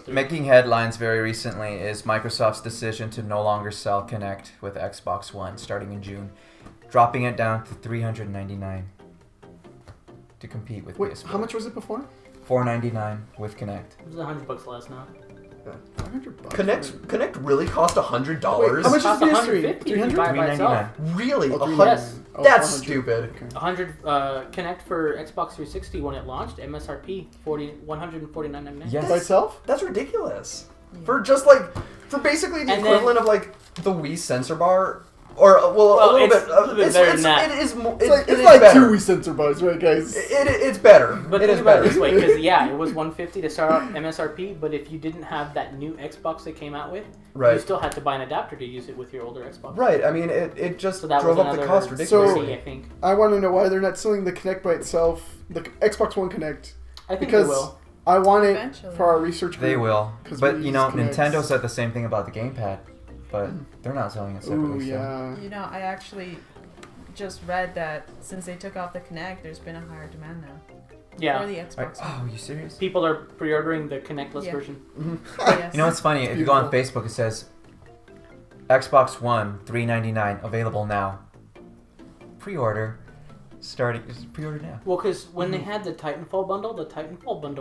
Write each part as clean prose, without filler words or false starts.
making headlines very recently is Microsoft's decision to no longer sell Kinect with Xbox One starting in June, dropping it down to $399 to compete with PS4. How much was it before? $499 with Kinect. It was $100 less now. $500. Kinect really cost $100. Wait, how much is Cost PS3? $150 if you buy it by itself. $399. Really? Oh, Yes. Oh, That's 400. stupid. Okay. 100 Kinect for Xbox 360 when it launched, MSRP $149.99. Yes. By itself? That's ridiculous. Yeah. For basically the And equivalent of like the Wii sensor bar, or a little it's bit. a little bit better than that. It is. It's like better. 2 Wii sensor bars, right, guys? It's better. But it think is about better. it this way, because it was $150 to start out MSRP, but if you didn't have that new Xbox they came out with, Right. you still had to buy an adapter to use it with your older Xbox. Right. I mean, it just So that drove was up the another cost ridiculously. fee, I think. I want to know why they're not selling the Kinect by itself, the Xbox One Kinect. I think Because they will. I want it Eventually. for our research group. They will. 'Cause But, we you know, use Kinects. Nintendo said the same thing about the gamepad. But they're not selling it separately. Ooh, so. yeah. You know, I actually just read that since they took off the Kinect, there's been a higher demand now Yeah. for the Xbox Oh, One. are you serious? People are pre-ordering the Kinectless Yeah. version. Yes. You know what's funny? If you go on Facebook, it says Xbox One $399 available now. Pre-order pre-order now. Well, because when they had the Titanfall bundle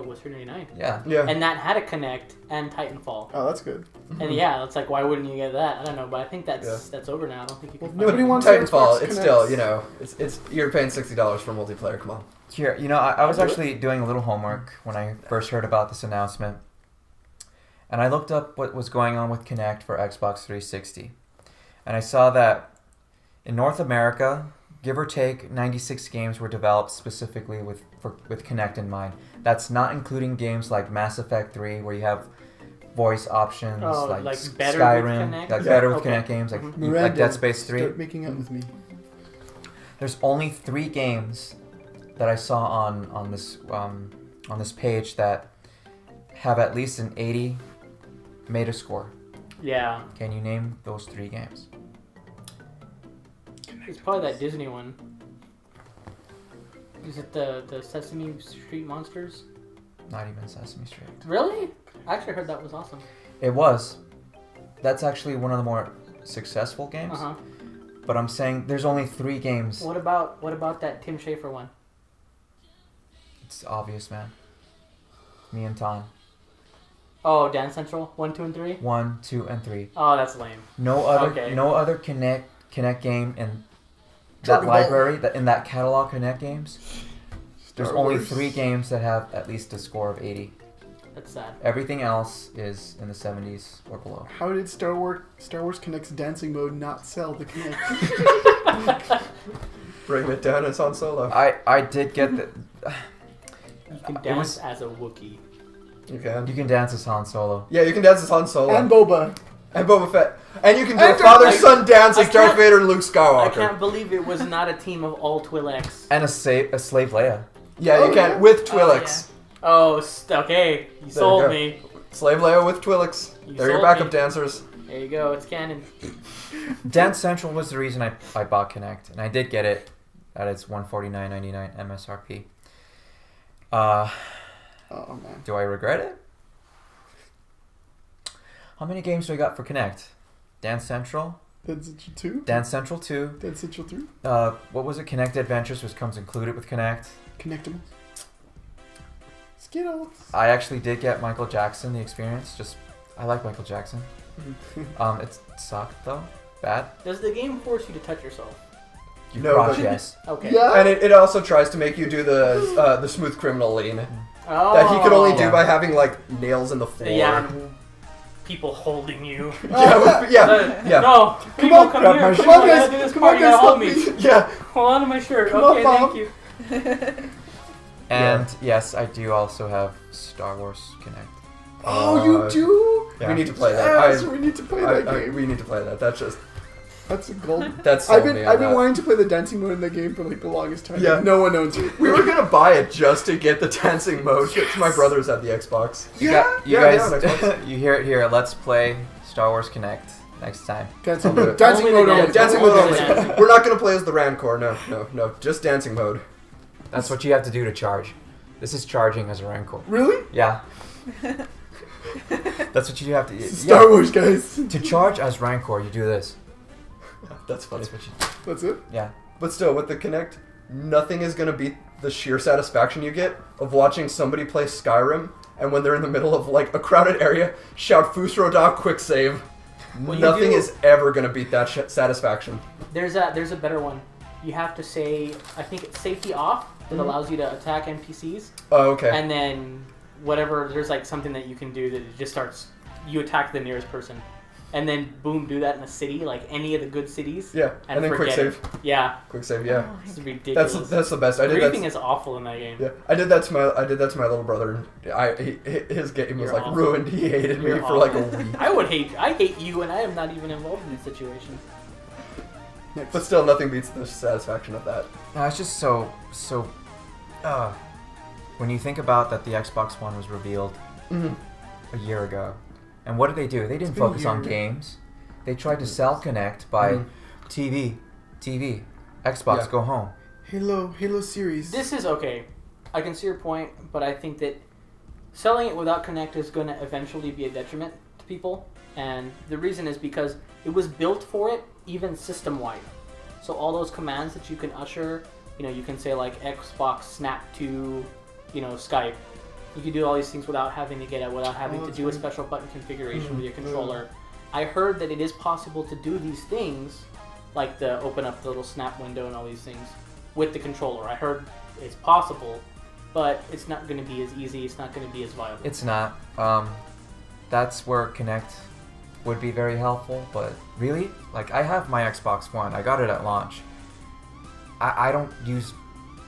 was $399. Yeah. Yeah. And that had a Kinect and Titanfall. Oh, that's good. And yeah, it's like, why wouldn't you get that? I don't know, but I think that's over now. I don't think you can. Well, find nobody it. wants Titanfall. Xbox It's Kinects. still, you know, it's you're paying $60 for multiplayer. Come on. Here, you know, I was actually doing a little homework when I first heard about this announcement. And I looked up what was going on with Kinect for Xbox 360. And I saw that in North America, give or take, 96 games were developed specifically with Kinect in mind. That's not including games like Mass Effect 3, where you have voice options, like better Skyrim, with Kinect? like better with Okay. Kinect games, like, Mhm. like Miranda, Dead Space 3. Start making out with me. There's only 3 games that I saw on this page that have at least an 80 Metascore. Yeah, Can you name those 3 games? it's probably that Disney one. Is it the Sesame Street Monsters? Not even Sesame Street. Really? I actually heard that was awesome. It was. That's actually one of the more successful games. Uh huh. But I'm saying there's only 3 games. What about that Tim Schafer one? It's obvious, man. Me and Tom. Oh, Dance Central 1, 2, and 3. 1, 2, and 3. Oh, that's lame. No other Okay. Kinect game in that Dragon Ball. library, in that catalog Kinect games. There's Star only Wars. 3 games that have at least a score of 80. That's sad. Everything else is in the 70s or below. How did Star Wars Kinect's dancing mode not sell the Kinect? Bring it down as Han Solo. I did get that. You can It dance was- as a Wookiee. You can. You can dance as Han Solo. Yeah, you can dance as Han Solo. And Boba. And Boba Fett. And you can do And a father-son I- dance as I Darth can't- Vader and Luke I Skywalker. can't believe it was not a team of all Twi'leks. And a slave Leia. Yeah, Oh, you can. yeah. With Twi'leks. Oh, okay. You you sold go. me. Slave Leia with Twi'leks. You They're your sold backup me. dancers. There you go. It's canon. Dance Central was the reason I bought Kinect. And I did get it at its $149.99 MSRP. Oh, man. Do I regret it? How many games do I got for Kinect? Dance Central, Dance Central 2? Dance Central 2. Dance Central 3? What was it? Kinect Adventures, which comes included with Kinect. Connectable. Skittles. I actually did get Michael Jackson, the experience. I like Michael Jackson. It sucked though. Bad. Does the game force you to touch yourself? You No, crouch, but- yes. Okay. Yeah. And it also tries to make you do the smooth criminal lean Oh. that he could only do Yeah. by having like nails in the floor. Yeah. And people holding you. yeah. No. Come on, come grab here. my Come shirt. on, I gotta do this Come part. on, You gotta guys, hold help me. me. Yeah. Hold on to my shirt. Come on, Okay, Bob. thank you. And yes, I do also have Star Wars Kinect. Oh, you do? Yeah. We need to play that. Yes, we need to play that game. We need to play that. That's just That's a gold. that's. I've sold me been on I've been that. wanting to play the dancing mode in the game for like the longest time. Yeah. No one owns it. We were gonna buy it just to get the dancing mode. 'Cause my brothers had the Xbox. You Yeah. guys, on Xbox. you hear it here. Let's play Star Wars Kinect next time. Dancing I'll do mode. it. Dancing Only mode the only. dance- Dancing Only mode the only. dancing. We're not gonna play as the Rancor. No. Just dancing mode. That's what you have to do to charge. This is charging as a Rancor. Really? Yeah. That's what you have to. Star Wars, guys. To charge as Rancor, you do this. That's funny. That's what you. That's it. Yeah. But still, with the Kinect, nothing is going to beat the sheer satisfaction you get of watching somebody play Skyrim, and when they're in the middle of like a crowded area, shout Fusro Da quick save. Well, Nothing is ever going to beat that satisfaction. There's a better one. You have to say, I think it's safety off that allows you to attack NPCs. Oh, okay. And then whatever, there's like something that you can do that it just starts, you attack the nearest person. And then boom, do that in a city, like any of the good cities. Yeah, and then quick forget save. it. Yeah. Quick save, yeah. It's ridiculous. That's the best. I did Griefing that. is awful in that game. Yeah, I did that to my little brother. His game was You're like awful. ruined. He hated me You're for like a awful. week. I hate you, and I am not even involved in this situation. Next. But still, nothing beats the satisfaction of that. No, it's just so. When you think about that, the Xbox One was revealed a year ago, and what did they do? They didn't been a focus on year. games. They tried to sell Kinect by TV, Xbox, Yeah. go home. Halo series. This is okay. I can see your point, but I think that selling it without Kinect is going to eventually be a detriment to people. And the reason is because it was built for it, even system-wide. So all those commands that you can usher, you can say like Xbox Snap to, Skype. You can do all these things without having to get it, without having to do a special button configuration with your controller. I heard that it is possible to do these things, like the open up the little snap window and all these things, with the controller. I heard it's possible, but it's not going to be as easy. It's not going to be as viable. It's not. That's where Kinect would be very helpful, but really, like, I have my Xbox One. I got it at launch. I don't use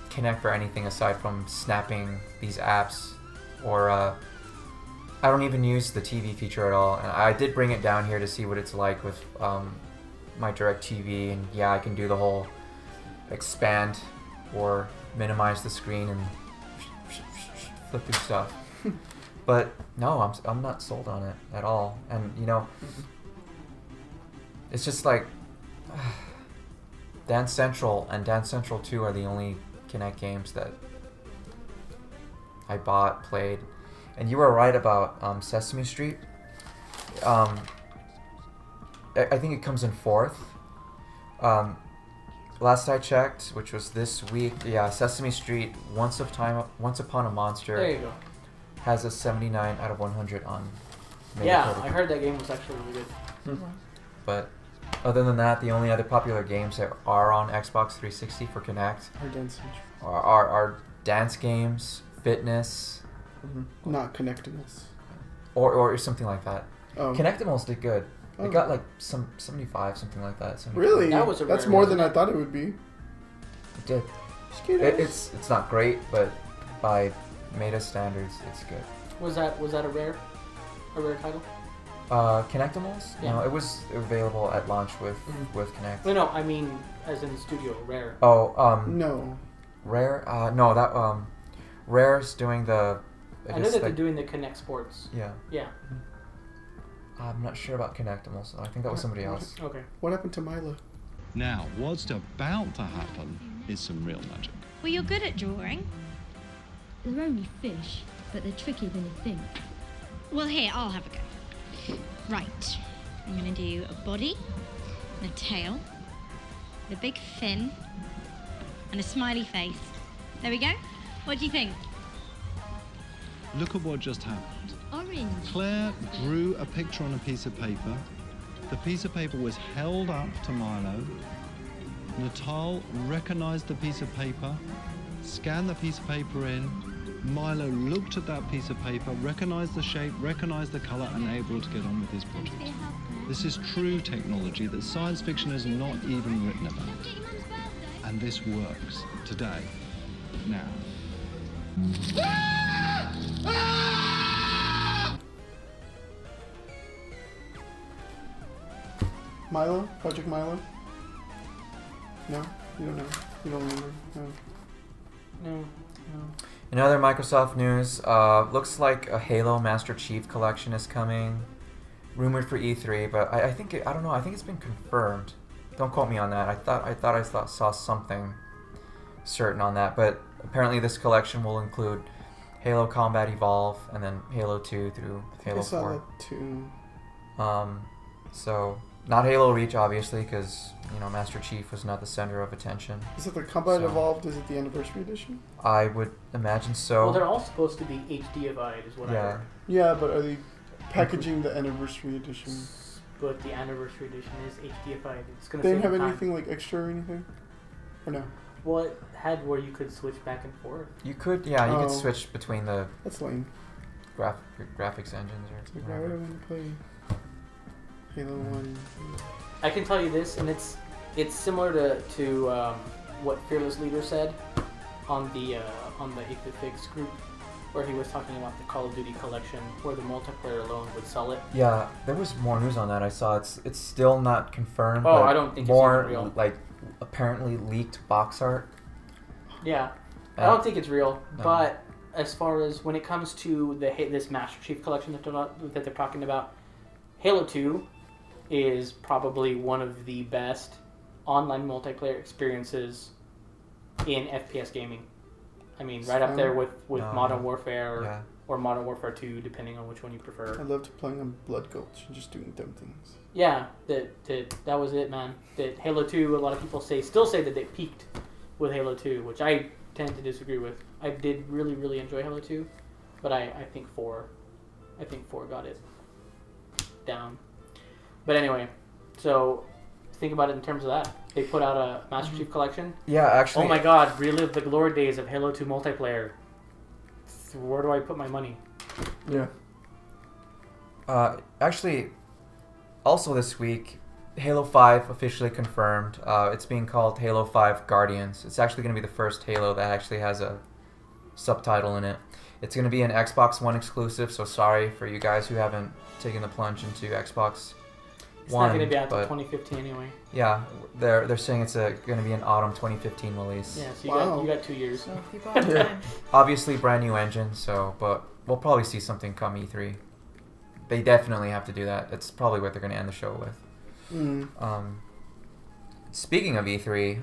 Kinect for anything aside from snapping these apps, or I don't even use the TV feature at all. And I did bring it down here to see what it's like with my DirecTV, and yeah, I can do the whole expand or minimize the screen and flip through stuff. But no, I'm not sold on it at all. And it's just like Dance Central and Dance Central 2 are the only Kinect games that I bought, played. And you were right about Sesame Street. I think it comes in 4th. Last I checked, which was this week, yeah, Sesame Street, Once Upon a Monster, There you go. has a 79 out of 100 on Metacritic. Yeah, I heard that game was actually really good. But other than that, the only other popular games that are on Xbox 360 for Kinect Or Dance are dance games, fitness, Not Connectedness. or something like that. Oh. Kinectimals did good. Oh. It got like some 75, something like that. 75. Really? That was a That's rare more one. than I thought it would be. It did. It's not great, but by Meta standards, it's good. Was that a rare title? Kinectimals? Yeah. No, it was available at launch with Kinect. No, I mean as in studio rare. Oh, No. Rare? No, that Rare's doing the. I know that they're doing the Kinect Sports. Yeah. Yeah. I'm not sure about Kinectimals. I think that was somebody else. Okay. What happened to Milo? Now, what's about to happen is some real magic. Well, you're good at drawing. They're only fish, but they're trickier than you think. Well, here, I'll have a go. Right. I'm going to do a body, and a tail, with a big fin, and a smiley face. There we go. What do you think? Look at what just happened. Orange. Claire drew a picture on a piece of paper. The piece of paper was held up to Milo. Natal recognized the piece of paper, scanned the piece of paper in. Milo looked at that piece of paper, recognized the shape, recognized the color, and able to get on with his project. This is true technology that science fiction has not even written about. And this works today, now. Milo? Project Milo? No? You don't know? You don't remember? No. No. In other Microsoft news, looks like a Halo Master Chief Collection is coming. Rumored for E3, but I think I don't know. I think it's been confirmed. Don't quote me on that. I thought I saw something certain on that, but apparently this collection will include Halo Combat Evolve, and then Halo 2 through Halo I saw 4. that too. So not Halo Reach, obviously, because Master Chief was not the center of attention. Is it the Combat So- Evolved? Is it the Anniversary Edition? I would imagine so. Well, they're all supposed to be HDified, is what I Yeah. heard. Yeah, but are they packaging the Anniversary Edition? But the Anniversary Edition is HDified. It's gonna They save didn't have time. anything like extra or anything? Or no? Well, it had where you could switch back and forth. You could, you could Oh. switch between the That's lame. graphics engines or It's like, why would I whatever. want to play Halo 1? I can tell you this, and it's similar to what Fearless Leader said on the 8bitfix group, where he was talking about the Call of Duty collection, where the multiplayer alone would sell it. Yeah, there was more news on that. I saw it's still not confirmed. Oh, but I don't think it's more even real. like apparently leaked box art. Yeah, I don't think it's real, No. but as far as when it comes to this Master Chief collection that they're talking about, Halo 2 is probably one of the best online multiplayer experiences in FPS gaming. I mean, right up there with No, Modern yeah. Warfare Yeah. or Modern Warfare 2, depending on which one you prefer. I loved playing on Blood Gulch and just doing dumb things. Yeah, that was it, man. That Halo 2, a lot of people still say that they peaked with Halo 2, which I tend to disagree with. I did really, really enjoy Halo 2, but I think 4 got it down. But anyway, so think about it in terms of that. They put out a Master Chief collection. Yeah, actually. Oh my god, relive the glory days of Halo 2 multiplayer. Where do I put my money? Yeah. Actually, also this week, Halo 5 officially confirmed. It's being called Halo 5 Guardians. It's actually going to be the first Halo that actually has a subtitle in it. It's going to be an Xbox One exclusive, so sorry for you guys who haven't taken the plunge into Xbox It's One. not going to be out until but 2015 anyway. yeah, they're saying it's going to be an autumn 2015 release. Yeah, so Wow. you got 2 years. So people have Yeah. time. Obviously, brand new engine, but we'll probably see something come E3. They definitely have to do that. It's probably what they're going to end the show with. Speaking of E3,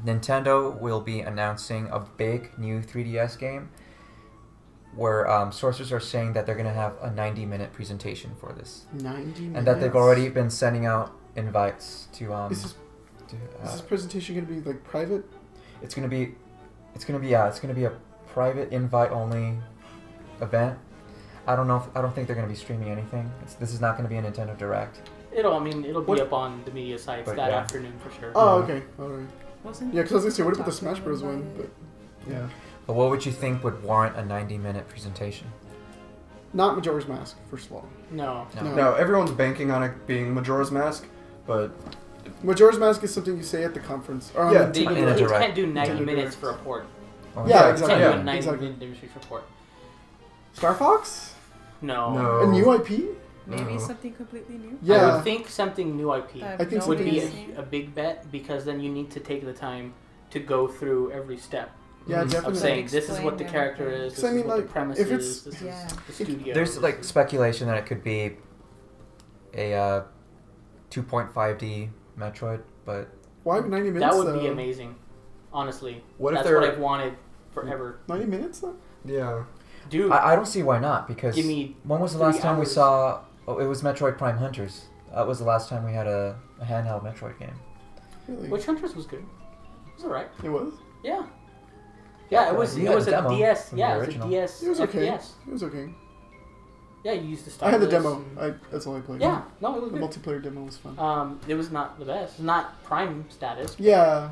Nintendo will be announcing a big new 3DS game where sources are saying that they're going to have a 90-minute presentation for this. 90 minutes? And that they've already been sending out invites to... Is this presentation going to be like private? It's going to be a private invite-only event. I don't think they're going to be streaming anything. This is not going to be a Nintendo Direct. It'll be What- up on the media sites But that yeah. afternoon for sure. Oh, okay. Alright. Wasn't Yeah, because I was going to say, what about the Taco Smash Bros. one? invited? But, yeah. But what would you think would warrant a 90-minute presentation? Not Majora's Mask, first of all. No. No. No, everyone's banking on it being Majora's Mask, but Majora's Mask is something you say at the conference. Or on Yeah, the They, TV. in a you direct. can't do 90 Nintendo minutes Direct. for a port. Oh, Yeah, You exactly. can't do Yeah. a 90 Exactly. minute demonstration for a port. Star Fox? No. No. A new IP? maybe No. something completely new? I Yeah. would think something new IP That I think no would one be has something- seen. a big bet, because then you need to take the time to go through every step Yeah, Mhm. of definitely. saying this is what the Explain character everything. is, this 'Cause I is mean, what like, the premise if is, it's- this Yeah. is the studio. There's like speculation that it could be a 2.5D Metroid, but Why 90 minutes? that would be though? amazing. Honestly, What if that's they're- what I've wanted forever. 90 minutes though? yeah. Dude, I don't see why not, because give me when was the 3 last time we hours. saw... Oh, it was Metroid Prime Hunters. That was the last time we had a handheld Metroid game. Really? Witch Hunters was good. It was alright. It was? Yeah. Yeah, it was. You It had was the a demo DS. from Yeah, the it was a original. DS. It was okay. FPS. It was okay. Yeah, you used to I start. had the this demo. and- That's all I played. Yeah, no, it was The good. multiplayer demo was fun. It was not the best. Not prime status. Yeah.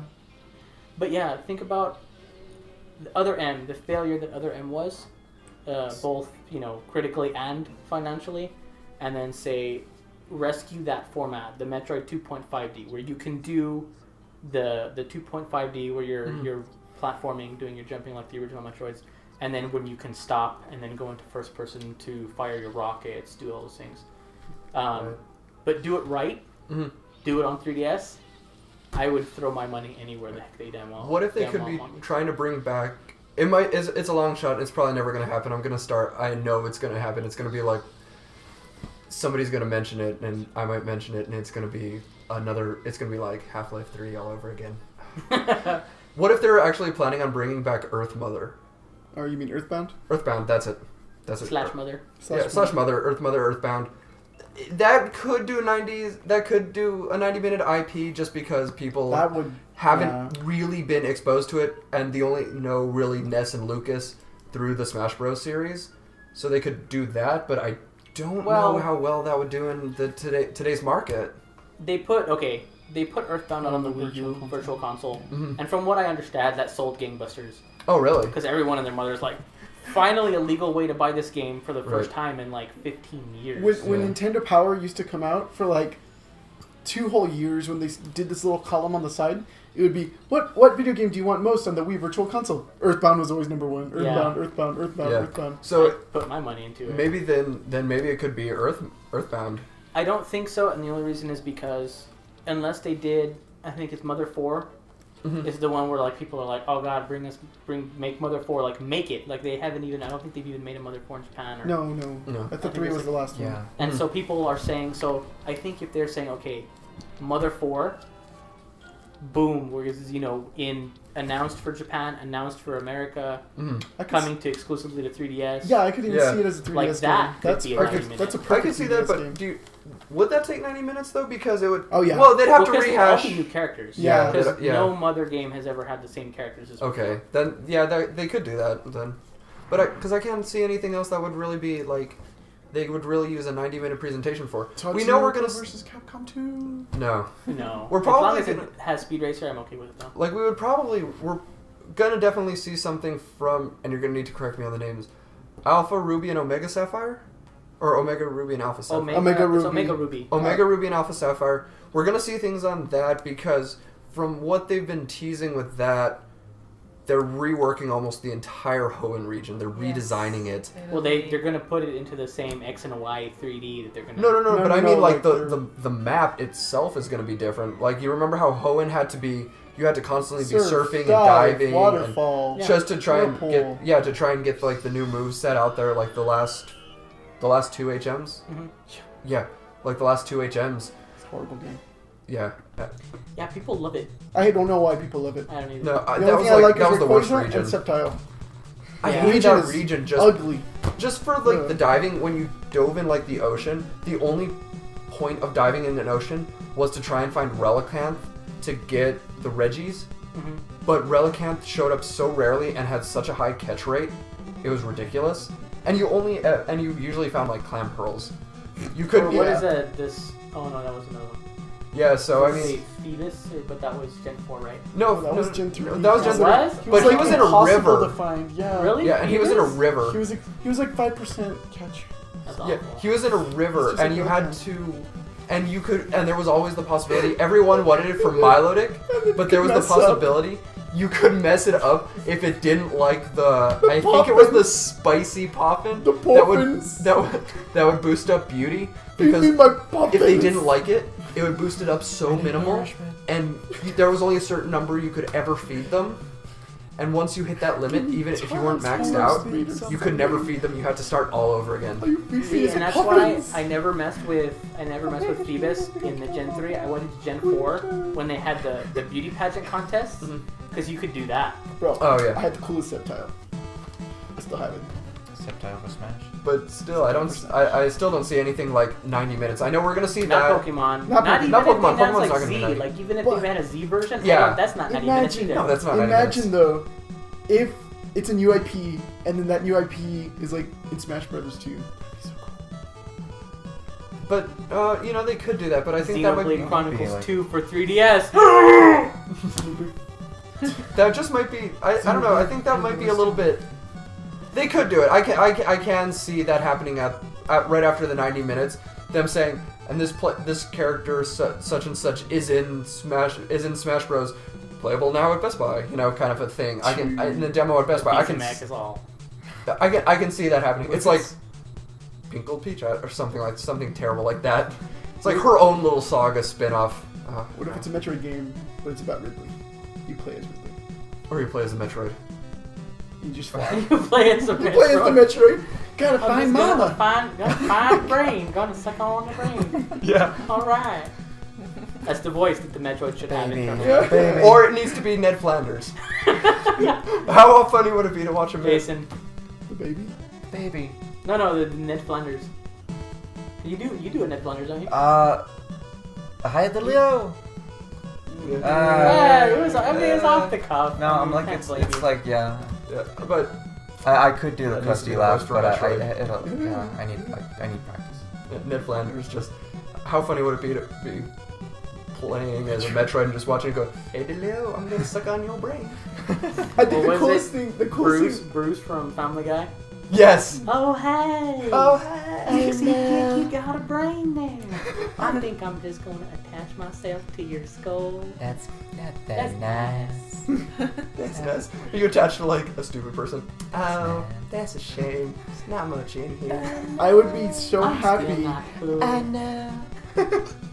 But yeah, think about the Other M, the failure that Other M was, both critically and financially, and then say rescue that format, the Metroid 2.5D, where you can do the 2.5D where you're platforming, doing your jumping like the original Metroids, and then when you can stop and then go into first person to fire your rockets, do all those things. But do it right. Mhm. Do it on 3DS. I would throw my money anywhere the heck they demo. What if they demo could be on. trying to bring back? It's a long shot. It's probably never gonna happen. I know it's gonna happen. It's gonna be like somebody's gonna mention it, and I might mention it, and it's gonna be like Half-Life 3 all over again. What if they're actually planning on bringing back Earth Mother? Or you mean Earthbound? Earthbound, that's it. That's it. Slash Mother. Slash Mother, Earthbound. That could do 90s. That could do a 90-minute IP just because people haven't really been exposed to it, and they only know really Ness and Lucas through the Smash Bros. Series, so they could do that. But I don't know how well that would do in the today's market. They put Earthbound on the Wii U Virtual Console, and from what I understand, that sold gangbusters. Oh, really? Because everyone and their mother's like, finally a legal way to buy this game for the first time in like 15 years. When Nintendo Power used to come out for like 2 whole years, when they did this little column on the side, it would be, what video game do you want most on the Wii Virtual Console? Earthbound was always number 1. Earthbound. So I put my money into it. Maybe then maybe it could be Earthbound. I don't think so, and the only reason is because unless they did, I think it's Mother 4 is the one where like people are like, oh god, make Mother 4, like make it. Like they haven't even, I don't think they've even made a Mother 4 in Japan. Or, No. I thought 3 was the last one. And so people are saying, so I think if they're saying, okay, Mother 4, boom, whereas announced for Japan, announced for America, coming to exclusively to 3DS. Yeah, I could even see it as a 3DS like that game. That's a perfect I could see that, 3DS but game. would that take 90 minutes though? Because it would. Oh yeah. Well, they'd have to rehash. All new characters. Yeah. Because no Mother game has ever had the same characters as before. Okay, then they could do that then, but because I can't see anything else that would really be like. They would really use a 90-minute presentation for. We know we're gonna versus Capcom 2. No. We're probably as long as it has Speed Racer, I'm okay with it though. Like we're gonna definitely see something from, and you're gonna need to correct me on the names, Alpha Ruby and Omega Sapphire, or Omega Ruby and Alpha Sapphire. Omega Ruby. Omega Ruby and Alpha Sapphire. We're gonna see things on that because from what they've been teasing with that. They're reworking almost the entire Hoenn region. They're redesigning it. Well, they're going to put it into the same X and Y 3D that they're going to... No, but I mean, like, the map itself is going to be different. Like, you remember how Hoenn had to be... You had to constantly be surfing and diving. Waterfall. And just to try and get, like, the new move set out there, like, the last 2 HMs. Mm-hmm. Yeah, like, the last 2 HMs. It's a horrible game. Yeah. Yeah, people love it. I don't know why people love it. I don't either. No, that was the worst Rayquaza region. And Sceptile. I hate that region just ugly. Just for like the diving when you dove in like the ocean. The only point of diving in an ocean was to try and find Relicanth to get the Reggies. Mm-hmm. But Relicanth showed up so rarely and had such a high catch rate, it was ridiculous. And you usually found like clam pearls. You could. What is this? Oh no, that was another one. Yeah, so I mean, Phoebus, but that was Gen 4, right? No, that was Gen 3. That was Gen 3. But he was in a river. To find. Yeah. Really? Yeah, and he was in a river. He was like 5% catch. That's yeah, awful. he was in a river, and you had to, and you could, and there was always the possibility. Everyone wanted it for Milotic, but there was the possibility you could mess it up if it didn't like I think it was the spicy poppin. The poppins. That would boost up beauty because if they didn't like it, it would boost it up so minimal, and there was only a certain number you could ever feed them. And once you hit that limit, even if you weren't maxed out, you could never feed them. You had to start all over again. See, and that's why I never messed with Phoebus in the Gen 3. I went into Gen 4 when they had the beauty pageant contest because you could do that. Bro, oh yeah. I had the coolest Sceptile. I still have it. Sceptile for Smash. But still, I still don't see anything like 90 minutes. I know we're gonna see not that. Pokemon. Not even Pokemon. if they Pokemon's like not gonna Z. be 90. Like even if they had a Z version, yeah, that's not 90 minutes either. No, that's not 90 minutes. Imagine though, if it's a new IP and then that new IP is like in Smash Brothers 2. So cool. But they could do that. But I think that might be Chronicles 2 for 3DS. That just might be. I don't know. I think that might be a little bit. They could do it. I can see that happening at right after the 90 minutes. Them saying, and this character such and such is in Smash Bros. Playable now at Best Buy. You know, kind of a thing. In the demo at Best Buy. I can see that happening. It's like Pinkled Peach or something terrible like that. It's like her own little saga spin-off. What if it's a Metroid game, but it's about Ridley? You play as Ridley. Or you play as a Metroid. You just fly. You play as the Metroid. Gotta find Mama. Gotta find brain. Gotta suck on the brain. Yeah. Alright. That's the voice that the Metroid should have in front of Yeah. Or it needs to be Ned Flanders. How funny would it be to watch him? Jason. The baby. Baby. No, the Ned Flanders. You do a Ned Flanders, don't you? Hi, the Leo. Yeah, it was off the cuff. No, I'm like, it's like, yeah. Yeah, but I could do the It needs to crusty be laugh, the but most I need practice. Ned Flanders just. How funny would it be to be playing as a Metroid and just watching it go, "Hey, Leo, I'm gonna suck on your brain." I think What the was coolest it? thing. The coolest thing. Bruce from Family Guy. Yes. Oh hey. Oh hey. You got a brain there. I think I'm just gonna attach myself to your skull. That's That's nice. That's nice. Are you attached to like a stupid person? Oh, that's a shame. There's not much in here. I would be so I'm still happy. not cool. know.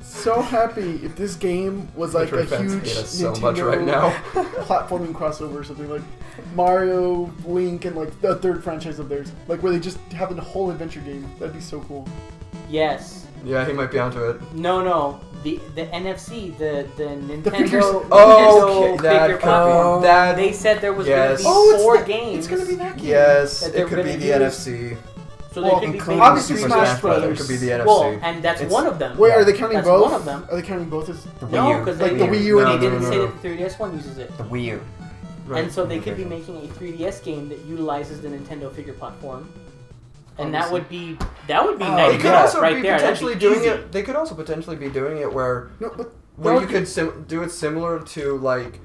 So happy if this game was like Metroid a fans huge hate us so Nintendo much right now. platforming crossover or something like Mario, Link, and like the third franchise of theirs, like where they just have a whole adventure game. That'd be so cool. Yes. Yeah, he might be onto it. No. The NFC, the Nintendo. figures. Oh, okay, Nintendo that figure could platform. be that. They said there was Yes. going to be 4 it's games. It's gonna be that game. Yes, that it they're could be gonna the use. NFC. So Well, they could be including making obviously Super Smash Smash Brothers. It could be the NFC. Well, and that's It's- one of them. Wait, are they counting That's both? one of them. Are they counting both as? The Wii No, U. because Like they the Wii U they and didn't no, say no. that the 3DS one uses it. The Wii U. Right. And so they could be Okay. making a 3DS game that utilizes the Nintendo figure platform. And that Obviously. would be Oh, nice. They could yeah. also right be there. That'd potentially be doing easy. it. They could also potentially be doing it where No, but you could do it similar to like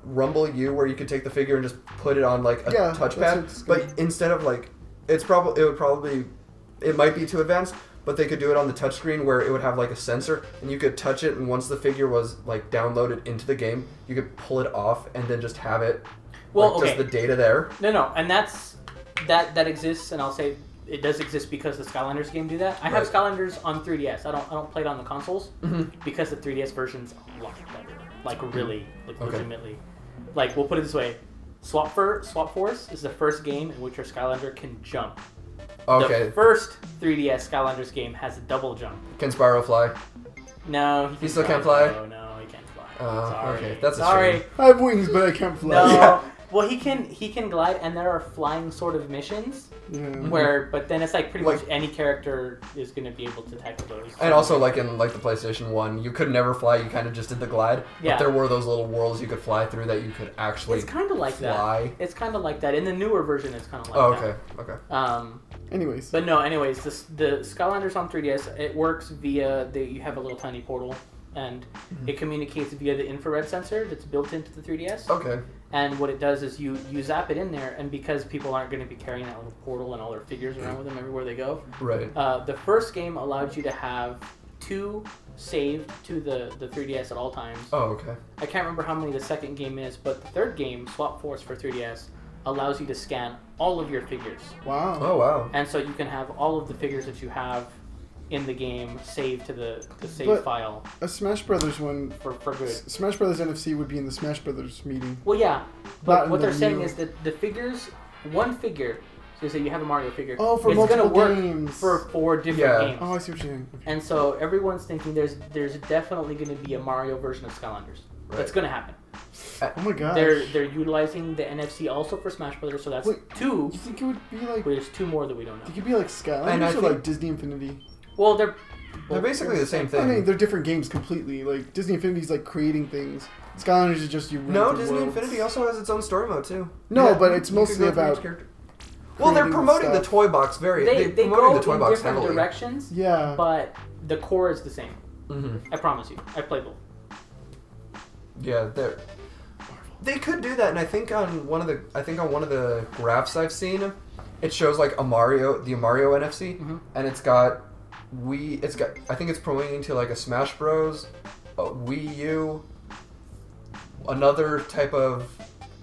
Rumble U, where you could take the figure and just put it on like a Yeah, that's touchpad. what's But instead of like, it might be too advanced. But they could do it on the touchscreen where it would have like a sensor, and you could touch it, and once the figure was like downloaded into the game, you could pull it off and then just have it. Well, like, okay. just the data there. No, and that exists, and I'll say it does exist because the Skylanders game do that. I have Right. Skylanders on 3DS. I don't play it on the consoles Mhm. because the 3DS version's a lot better. Like really, like Okay. legitimately. Like we'll put it this way: Swap Force is the first game in which your Skylander can jump. Okay. The first 3DS Skylanders game has a double jump. Can Spyro fly? No, He still can't fly? No, he can't fly. Oh, Sorry. okay. That's a Sorry. shame. I have wings, but I can't fly. No. Yeah. Well, he can glide, and there are flying sort of missions Yeah. where, but then it's like pretty Like- much any character is going to be able to tackle those. And also, like in like the PlayStation 1, you could never fly. You kind of just did the glide. Yeah. But there were those little worlds you could fly through that you could actually It's kind of like fly. that. It's kind of like that. In the newer version, it's kind of like Oh, that. okay. Okay. Anyways. But no, anyways, the Skylanders on 3DS, it works via you have a little tiny portal, and it communicates via the infrared sensor that's built into the 3DS. Okay. And what it does is you zap it in there, and because people aren't going to be carrying that little portal and all their figures around with them everywhere they go, Right. the first game allowed you to have 2 saved to the 3DS at all times. Oh, okay. I can't remember how many the second game is, but the third game, Swap Force for 3DS, allows you to scan all of your figures. Wow. Oh, wow. And so you can have all of the figures that you have in the game saved to the save But- file A Smash Brothers one. for good. Smash Brothers NFC would be in the Smash Brothers meeting. Well, yeah, Not but in what the they're saying new- is that the figures, one figure, so say you have a Mario figure, Oh, for it's going to multiple work games. for 4 different Yeah. games. Oh, I see what you're saying. Okay. And so everyone's thinking there's definitely going to be a Mario version of Skylanders. Right. That's going to happen. Oh my gosh. They're utilizing the NFC also for Smash Brothers, so that's Wait. 2. You think it would be like? But there's 2 more that we don't know. It could be like And I Skylanders or think- like Disney Infinity. Well, they're basically the same thing. I mean, they're different games completely. Like Disney Infinity's like creating things. Skylanders is just you. No, rent the Disney worlds. Infinity also has its own story mode too. No, Yeah, but it's you could mostly go through each about character. Well, they're creating promoting the stuff. toy box very. they They're go promoting the toy in box different heavily. directions, Yeah. but the core is the same. Mm-hmm. I promise you. I played both. Yeah, they could do that, and I think on one of the graphs I've seen, it shows like the Mario NFC, Mhm. and it's got I think it's pointing to like a Smash Bros, a Wii U, another type of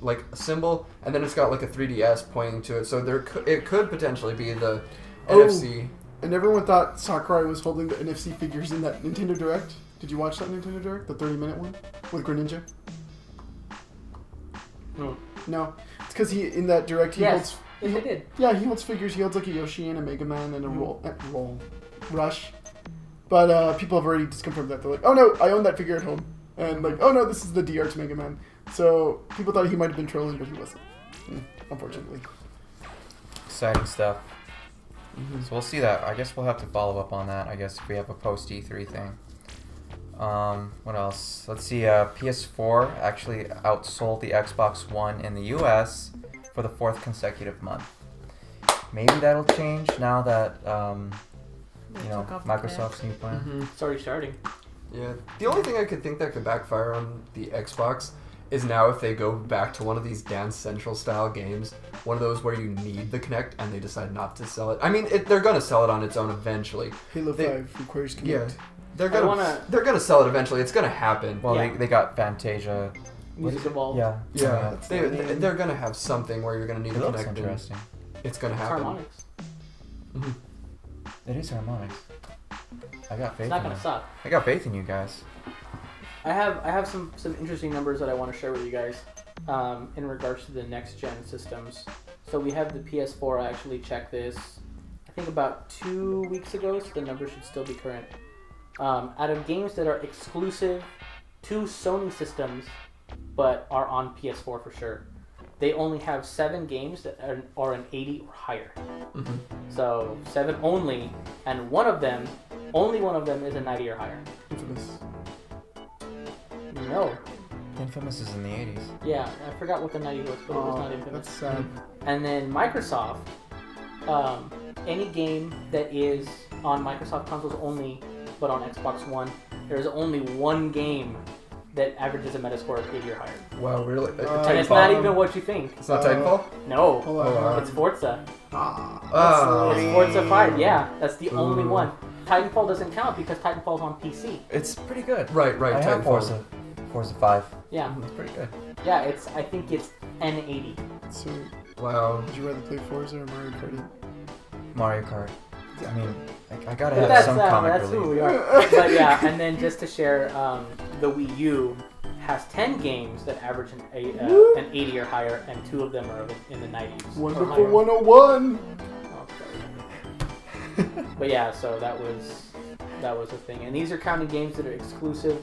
like symbol, and then it's got like a 3DS pointing to it. So it could potentially be the Oh. NFC. And everyone thought Sakurai was holding the NFC figures in that Nintendo Direct. Did you watch that Nintendo Direct, the 30-minute one with Greninja? No. No, it's because he in that Direct he Yes. holds. Yes, they did. Yeah, he holds figures. He holds like a Yoshi and a Mega Man and a Rush. But people have already just confirmed that. They're like, oh no, I own that figure at home. And like, oh no, this is the DR to Mega Man. So people thought he might have been trolling, but he wasn't. Unfortunately. Exciting stuff. Mm-hmm. So we'll see that. I guess we'll have to follow up on that. I guess if we have a post E3 thing. What else? Let's see. PS4 actually outsold the Xbox One in the US for the 4th consecutive month. Maybe that'll change now that Took off the Microsoft's new plan. Mm-hmm. It's already starting. Yeah. The only thing I could think that could backfire on the Xbox is now if they go back to one of these Dance Central style games, one of those where you need the Kinect and they decide not to sell it. I mean, they're going to sell it on its own eventually. Halo 5 requires Kinect. Yeah. They're gonna sell it eventually. It's gonna happen. Well, Yeah. they got Fantasia. Music Evolved. Yeah. Yeah. They're gonna have something where you're gonna need It the looks Kinect. And interesting. it's gonna It's happen. harmonics. Mhm. It is harmonics. I got faith It's not in gonna you. suck. I got faith in you guys. I have some interesting numbers that I want to share with you guys in regards to the next gen systems. So we have the PS4. I actually checked this, I think about 2 weeks ago, so the numbers should still be current. Out of games that are exclusive to Sony systems, but are on PS4 for sure, they only have 7 games that are an 80 or higher. Mhm. So 7 only, and only one of them is a 90 or higher. Infamous. No. Infamous is in the 80s. Yeah, I forgot what the 90 was, but it was not Infamous. That's sad. And then Microsoft, any game that is on Microsoft consoles only, but on Xbox One, there's only one game that averages a Metascore of 80 or higher. Wow, really? And it's not even what you think. It's not Titanfall? No, Hold Oh, wow. it's Forza. Ah. It's Forza 5, yeah. That's the only one. Titanfall doesn't count because Titanfall's on PC. It's pretty good. Right, I have Titanfall. Forza 5. Yeah, It's pretty good. yeah. I think it's N80. So, Wow. would you rather play Forza or Mario Kart? Mario Kart. I mean, I gotta But have some comic that's who relief. we are. But yeah, and then just to share, the Wii U has 10 games that average an 80 or higher, and 2 of them are in the 90s. or Wonderful higher. 101! Oh, sorry. But yeah, so that was a thing, and these are counting games that are exclusive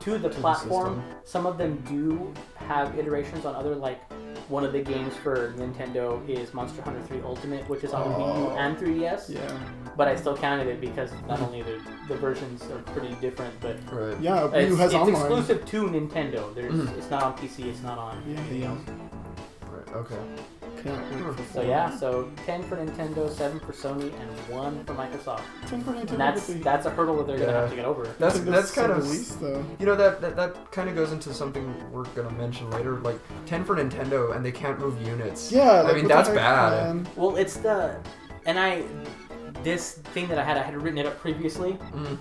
to the platform. Some of them do have iterations on other, like one of the games for Nintendo is Monster Hunter 3 Ultimate, which is on Wii U and 3DS. Yeah. But I still counted it because not only the versions are pretty different, but Right. Yeah, Wii U has it's online. exclusive to Nintendo. It's not on PC. It's not on anything else. Right. Okay. Can't wait for So yeah, so 10 for Nintendo, 7 for Sony, and 1 for Microsoft. 10 for Nintendo. And that's a hurdle that they're gonna have to get over. That's kind of the least, though. You know, that kind of goes into something we're gonna mention later. Like 10 for Nintendo, and they can't move units. Yeah, I mean that's bad. Man. Well, it's this thing that I had written it up previously,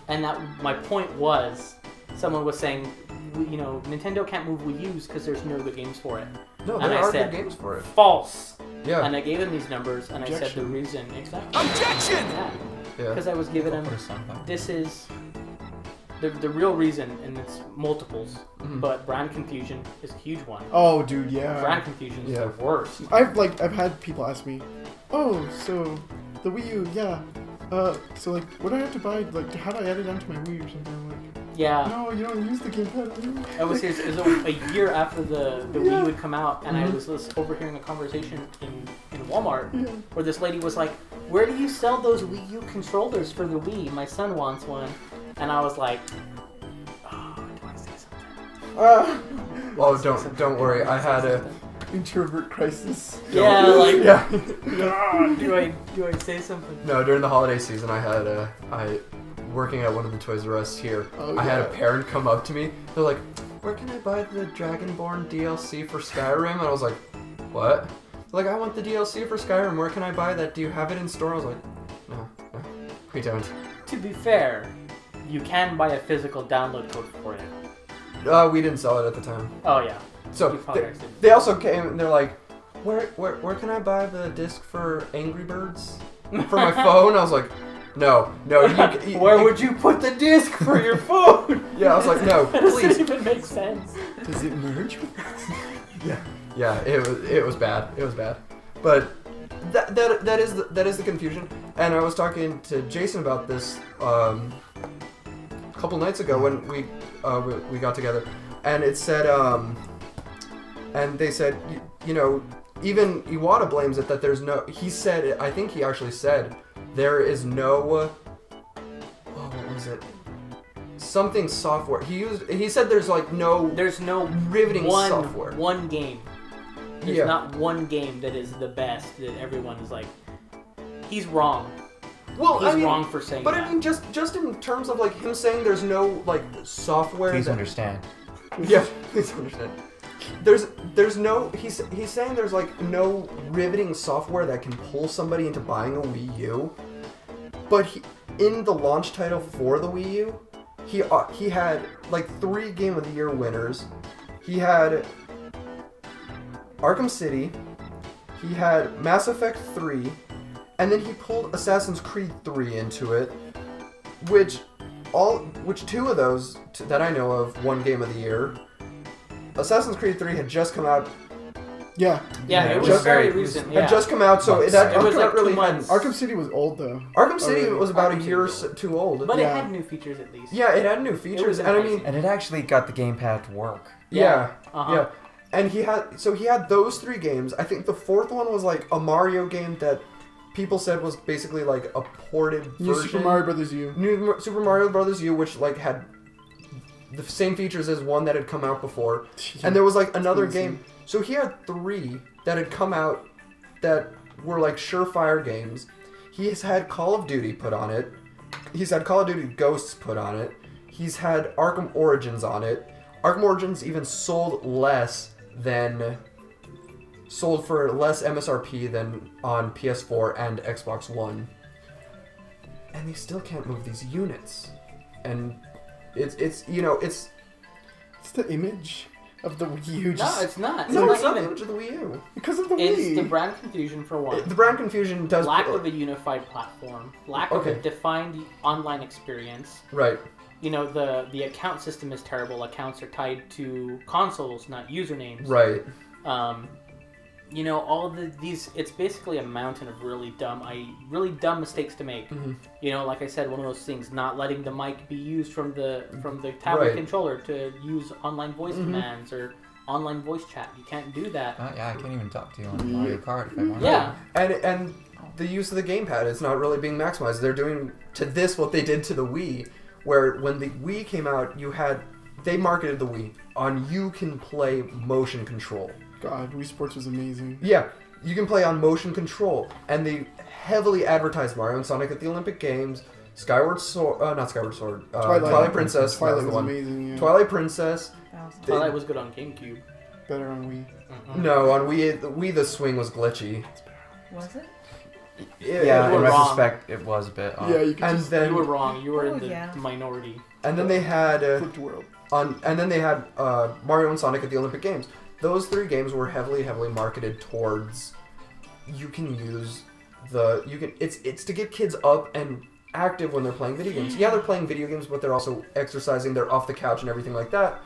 and that my point was, someone was saying, Nintendo can't move Wii U's because there's no good games for it. No, And there I are said, good games for it. False. Yeah. And I gave him these numbers, and I said the Objection. reason exactly. Objection! Yeah. Yeah. Because I was giving him. Put a sound bite. This is the real reason, and it's multiples. Mhm. But brand confusion is a huge one. Oh, dude, yeah. Brand confusion is Yeah. the worst. I've had people ask me, oh, so the Wii U, yeah. So like, what do I have to buy? Like, how do I add it onto my Wii or something? I'm like, Yeah. no, you don't use the gamepad. I was here it was a year after the Wii Yeah. U would come out, and I Mhm. was overhearing a conversation in Walmart Yeah. where this lady was like, "Where do you sell those Wii U controllers for the Wii? My son wants one." And I was like, "Oh, do I say something?" Oh, don't worry. I had a. Introvert crisis. Yeah, like, Yeah. do I say something? No, during the holiday season, I had working at one of the Toys R Us here. Oh, I had a yeah. parent come up to me. They're like, "Where can I buy the Dragonborn DLC for Skyrim?" And I was like, "What?" Like, I want the DLC for Skyrim. Where can I buy that? Do you have it in store? I was like, no, we don't. To be fair, you can buy a physical download code for it. We didn't sell it at the time. Oh yeah. So You probably didn't. they also came and they're like, where can I buy the disc for Angry Birds for my phone? I was like, no, you Where would you put the disc for your phone? Yeah, I was like, no, That please. doesn't even make sense. Does it merge? Yeah, it was bad. It was bad. But that is the confusion. And I was talking to Jason about this a couple nights ago when we got together, and it said and they said, you know, even Iwata blames it that there's no. He said, I think he actually said, there is no. What was it? Something software. He said there's like no. There's no riveting software. One game. There's not one game that is the best that everyone is like. He's wrong. Well, he's wrong for saying that. But I mean, just in terms of like him saying there's no like software. Please understand. Yeah, please understand. There's no. He's saying there's like no riveting software that can pull somebody into buying a Wii U. But in the launch title for the Wii U, he had like 3 Game of the Year winners. He had Arkham City. He had Mass Effect 3. And then he pulled Assassin's Creed 3 into it, which 2 of those that I know of won Game of the Year. Assassin's Creed 3 had just come out. Yeah, it was very recent. Had just come out, so it was like really 2 months. Arkham City was old though. Arkham City was about a year too old. But it had new features at least. Yeah, it had new features, and I mean, and it actually got the gamepad to work. Yeah. And he had those 3 games. I think the 4th one was like a Mario game that people said was basically like a ported version. New Super Mario Brothers U. New Super Mario Brothers U, which like had the same features as one that had come out before. And there was like another game. So he had 3 that had come out that were like surefire games. He has had Call of Duty put on it. He's had Call of Duty Ghosts put on it. He's had Arkham Origins on it. Arkham Origins even sold for less MSRP than on PS4 and Xbox One. And they still can't move these units. And it's the image of the Wii U. No, it's not. No, it's not not the even. image of the Wii U. Because of the It's Wii. the brand confusion for one. The brand confusion does... Lack of a unified platform. Lack of a defined online experience. Right. You know, the account system is terrible. Accounts are tied to consoles, not usernames. Right. You know, all of these, it's basically a mountain of really dumb mistakes to make. Mm-hmm. You know, like I said, one of those things, not letting the mic be used from the tablet controller to use online voice commands or online voice chat. You can't do that. Yeah, I can't even talk to you on Mario Kart if I want Yeah. And the use of the gamepad is not really being maximized. They're doing to this what they did to the Wii, where when the Wii came out, they marketed the Wii on you can play motion control. God, Wii Sports was amazing. Yeah, you can play on motion control, and they heavily advertised Mario and Sonic at the Olympic Games. Twilight Princess. Twilight was was one. amazing. Yeah. Twilight Princess. Twilight was good on GameCube. Better on Wii. No, on Wii the swing was glitchy. Was it? Yeah, You in were wrong. retrospect, it was a bit off. Yeah, you could And just then You were wrong. You were in the yeah. minority. and then they had flip the world. Mario and Sonic at the Olympic Games. Those 3 games were heavily marketed towards it's to get kids up and active when they're playing video games. Yeah, they're playing video games, but they're also exercising, they're off the couch and everything like that.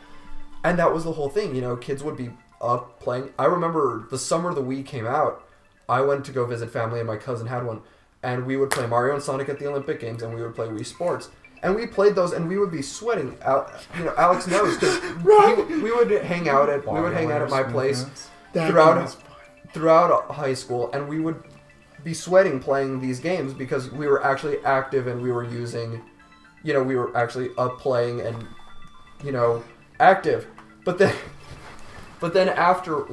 And that was the whole thing, you know, kids would be up playing. I remember the summer the Wii came out, I went to go visit family and my cousin had one, and we would play Mario and Sonic at the Olympic Games and we would play Wii Sports. And we played those, and we would be sweating. Alex knows because we would hang out at my place throughout high school, and we would be sweating playing these games because we were actually active and we were using, we were actually up playing and, active. But then after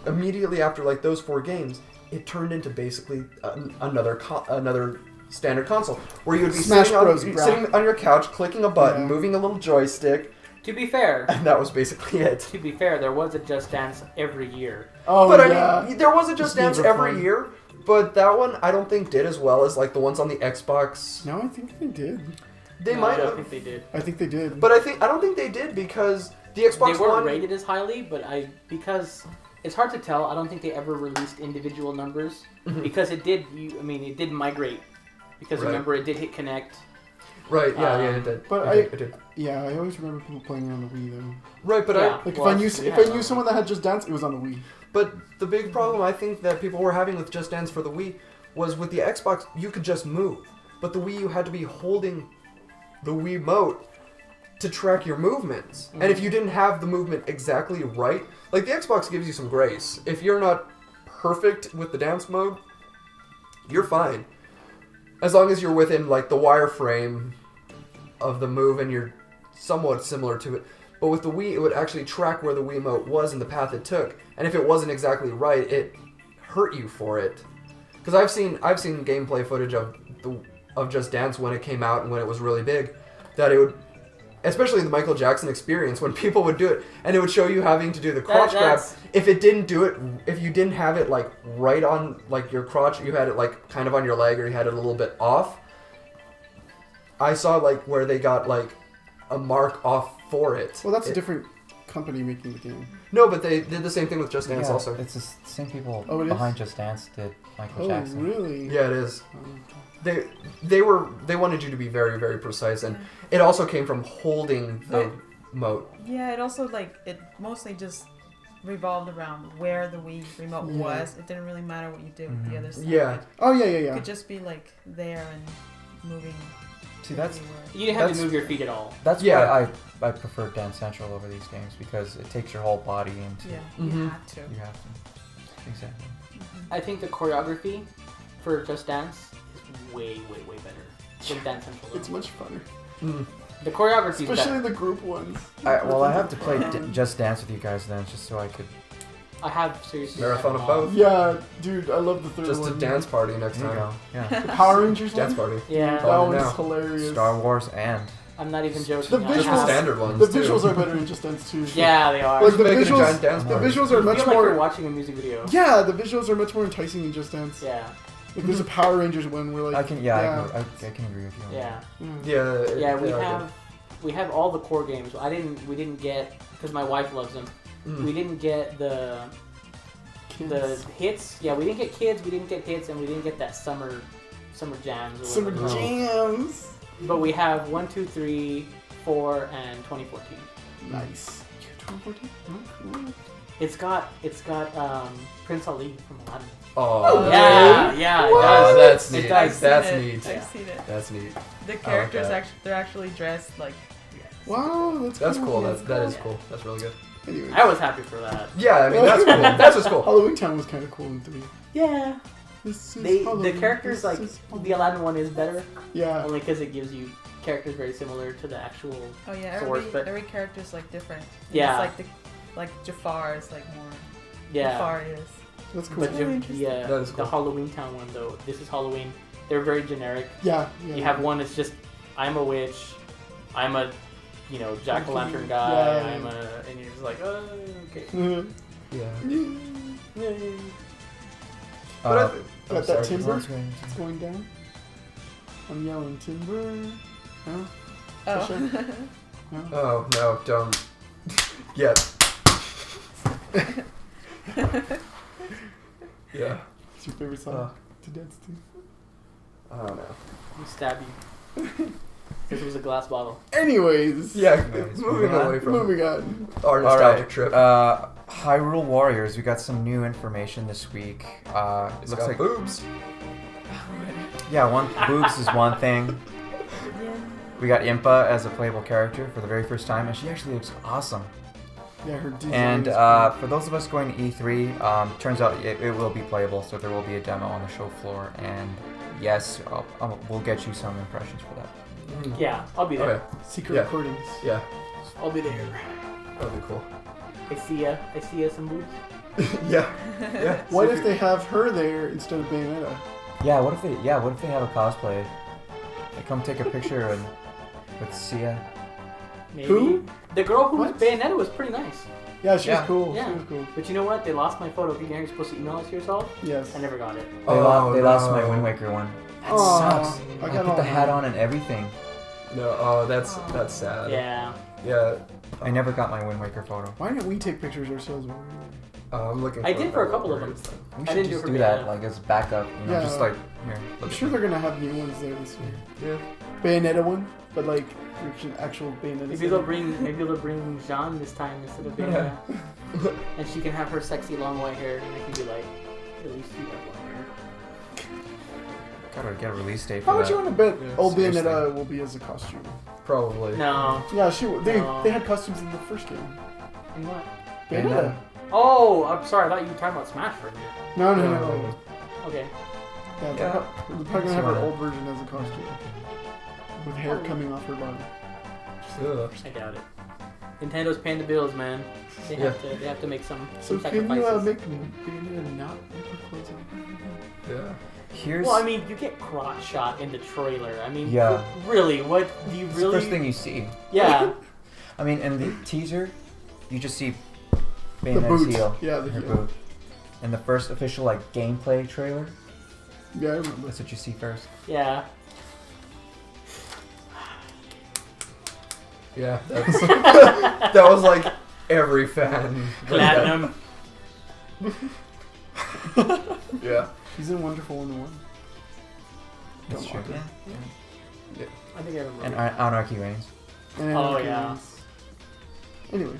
immediately after those 4 games, it turned into basically another standard console where you would be sitting on your couch, clicking a button, moving a little joystick. To be fair, And that was basically it. To be fair, there was a Just Dance every year. Oh, but yeah. I mean, there was a Just Dance every fun. year, but that one I don't think did as well as the ones on the Xbox. No, I think they did. They No, might I don't have. think they did. I think they did. But I don't think they did because the Xbox They weren't One rated as highly, but because it's hard to tell. I don't think they ever released individual numbers because it did. It did migrate because remember it did hit Kinect. Right, yeah, it did. But it did. Yeah, I always remember people playing it on the Wii though. Right, but Yeah. Like Well, if I knew someone that had Just Dance, it was on the Wii. But the big problem I think that people were having with Just Dance for the Wii was with the Xbox, you could just move. But the Wii, you had to be holding the Wiimote to track your movements. And if you didn't have the movement exactly right, like the Xbox gives you some grace. If you're not perfect with the dance mode, you're fine. As long as you're within like the wireframe of the move and you're somewhat similar to it. But with the Wii, it would actually track where the Wiimote was and the path it took. And if it wasn't exactly right, it hurt you for it. Because I've seen gameplay footage of Just Dance when it came out and when it was really big, that it would, especially the Michael Jackson Experience, when people would do it, and it would show you having to do the crotch grab. If it didn't do it, if you didn't have it like right on like your crotch, you had it like kind of on your leg, or you had it a little bit off. I saw like where they got like a mark off for it. Well, that's a different company making the game. No, but they did the same thing with Just Dance also. It's the same people it behind is? Just Dance did Michael Jackson. Oh, really? Yeah, it is. They wanted you to be very, very precise, and it also came from holding the mote. Yeah, it also it mostly just revolved around where the Wii remote was. It didn't really matter what you did with the other side. Yeah. Oh yeah. It could just be there and moving. See, that's You didn't have to move your feet at all. That's why I prefer Dance Central over these games, because it takes your whole body into. Yeah, Mm-hmm. you had to. You have to. Exactly. I think the choreography for Just Dance is way, way, way better than Dance Central. It's much funner. Mm. The choreography is Especially better. the group ones. I have to play Just Dance with you guys then, just so I could. I have seriously Marathon had of them all. both. Yeah, dude, I love the third Just one. a dance party next There you time. go. Yeah. The Power Rangers Dance one? party. Yeah, That Oh, one's no. hilarious. Star Wars and. I'm not even joking. The I Just the visuals- standard ones. The too. visuals are better in Just Dance 2. Yeah, they are. Like the Make it a visuals, giant dance the party. visuals are You much feel like you're more. watching a music video. Yeah, the visuals are much more enticing in Just Dance. Yeah. Like there's a Power Rangers one where I can agree with you. On Yeah. Mm. Yeah, we have all the core games. We didn't get, because my wife loves them. We didn't get the hits. Yeah, we didn't get kids. We didn't get hits, and we didn't get that summer jams. Or Summer whatever. jams. But we have 1, 2, 3, 4, and 2014. Nice. 2014? Oh, It's got Prince Ali from Aladdin. Oh, Yeah, it Oh, does. that's It neat. does. That's I've neat. I've seen it. That's neat. The characters that. they're actually dressed like. Wow, That's cool. Yeah, That is cool. That's really good. Anyways. I was happy for that. Yeah, I mean that's cool. That's what's cool. Halloween Town was kind of cool in 3. Yeah. This is The Halloween, characters, this like, is Halloween. the Aladdin one is better, Yeah. only because it gives you characters very similar to the actual Oh yeah, source, but every character's different. And Yeah. It's like Jafar is more. yeah. Jafar is. That's cool. But Very the interesting. That is the cool. Halloween Town one though, this is Halloween. They're very generic. Yeah. You have one that's just I'm a witch, I'm a jack o' lantern guy, Yeah. and you're just like, oh, okay. Yeah. But Got sorry. that timber? It's going down. I'm yelling timber. Huh? Oh. Sure. No? Oh no, don't. Yeah. Yeah. What's your favorite song to dance to? I don't know. You stab you. This was a glass bottle. Anyways. Yeah. Anyways, Moving away from Moving on. our All nostalgic right. trip. Hyrule Warriors. We got some new information this week. It's Looks got like boobs. boobs is one thing. Yeah. We got Impa as a playable character for the very first time, and she actually looks awesome. Yeah, her design And is for those of us going to E3, turns out it will be playable, so there will be a demo on the show floor. And yes, we'll get you some impressions for that. Yeah, I'll be there. Okay. cool. Secret Yeah. recordings. Yeah. I'll be there. That'd be cool. I see ya some boobs. Yeah. Yeah. What if they have her there instead of Bayonetta? Yeah, what if they have a cosplay? They come take a picture and with Sia. Maybe. Who? The girl who was What? Bayonetta was pretty nice. Yeah, she Yeah. was cool. Yeah. She was cool. But you know what? They lost my photo. You're supposed to email it to yourself. Yes. I never got it. They lost my Wind Waker one. That Aw, sucks. I I got put all the hat mine. on and everything. No. Oh, that's sad. Yeah. Yeah. I never got my Wind Waker photo. Why didn't we take pictures ourselves? While I'm looking. I did for a couple of them. We I should didn't do it just for do that, Bayonetta. like as backup. Yeah. Just like here. I'm Look sure at they're gonna have new ones there this year. Yeah. Bayonetta one, but like an actual Bayonetta. Maybe they'll bring Jean this time instead of Bayonetta, and she can have her sexy long white hair, and I can be like, at least you have long hair. Gotta get a release date for How much that. you want to bet Yeah, old seriously. Bayonetta will be as a costume? Probably. No. Yeah, they No. they had costumes in the first game. In what? Bayonetta. Oh, I'm sorry. I thought you were talking about Smash for a minute. No. Okay. Yeah, Yeah. they're probably gonna have her Sure. old version as a costume with hair coming off her body. Ugh. I doubt it. Nintendo's paying the bills, man. They have to make some So can you sacrifices. make Bayonetta not with her clothes on? Yeah. Here's Well, I mean, you get crotch shot in the trailer. I mean, Yeah. really, what do you it's really? the first thing you see. Yeah. I mean, in the teaser, you just see The Bayonetta's boot. heel. Yeah, the her heel. boot. In the first official gameplay trailer, Yeah, I remember. that's what you see first. Yeah. Yeah. That's, that was like every fan. Platinum. Yeah. She's in Wonderful 101. That's Don't true. mock her. Yeah. I think I remember. And Anarchy Reigns. And Oh, Anarchy yeah. Reigns. Anyway,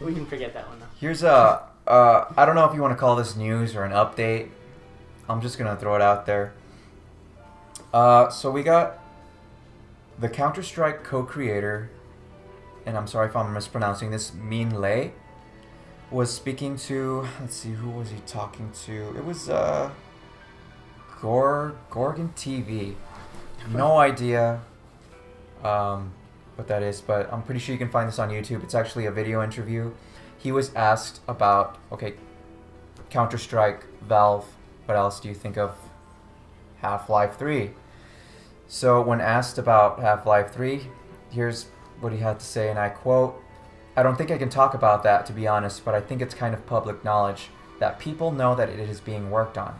We can forget that one now. Here's a I don't know if you want to call this news or an update. I'm just gonna throw it out there. So we got the Counter-Strike co-creator, and I'm sorry if I'm mispronouncing this, Min Lei, was speaking to, let's see, who was he talking to? It was Gorgon TV. No idea what that is, but I'm pretty sure you can find this on YouTube. It's actually a video interview. He was asked about, okay, Counter-Strike, Valve, what else do you think of Half-Life 3? So when asked about Half-Life 3, here's what he had to say, and I quote, "I don't think I can talk about that, to be honest, but I think it's kind of public knowledge that people know that it is being worked on.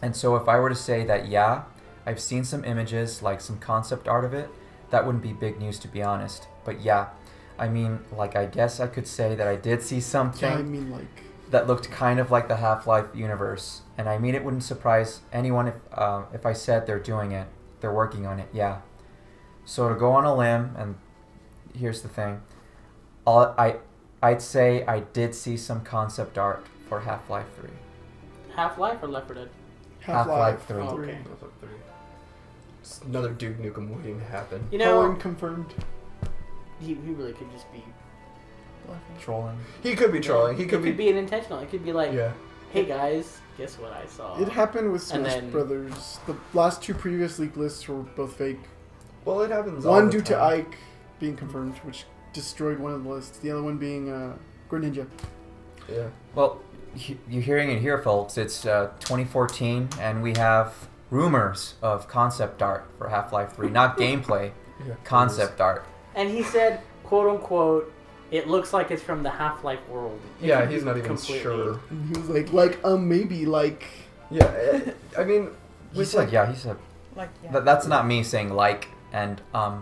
And so if I were to say that, yeah, I've seen some images, like some concept art of it, that wouldn't be big news, to be honest. But yeah, I mean, I guess I could say that I did see something yeah, I mean, that looked kind of like the Half-Life universe. And I mean, it wouldn't surprise anyone if I said they're doing it. They're working on it, yeah. So to go on a limb, and here's the thing, I'd say I did see some concept art for Half-Life 3. Half-Life or Left 4 Dead? Half-Life 3. Oh, okay. It's another Duke Nukem waiting to happen. You know, Owen confirmed. he really could just be. Bluffing. Trolling. He could be trolling. He It could be. could be an intentional. It could be like, Yeah. hey guys, guess what I saw? It happened with And Smash then- Brothers. The last two previous leak lists were both fake. Well, it happens. all One the due to time. Ike being confirmed, which destroyed one of the lists. The other one being Greninja. Yeah. Well, you're hearing it here, folks. It's 2014, and we have rumors of concept art for Half-Life 3. Not gameplay, Yeah. concept art. And he said, quote unquote, it looks like it's from the Half-Life world. It Yeah, could he's be not even completely- sure. And he was like, maybe, like. Yeah. I mean, He with said, yeah, he said, Like, yeah. that's not me saying and, yeah.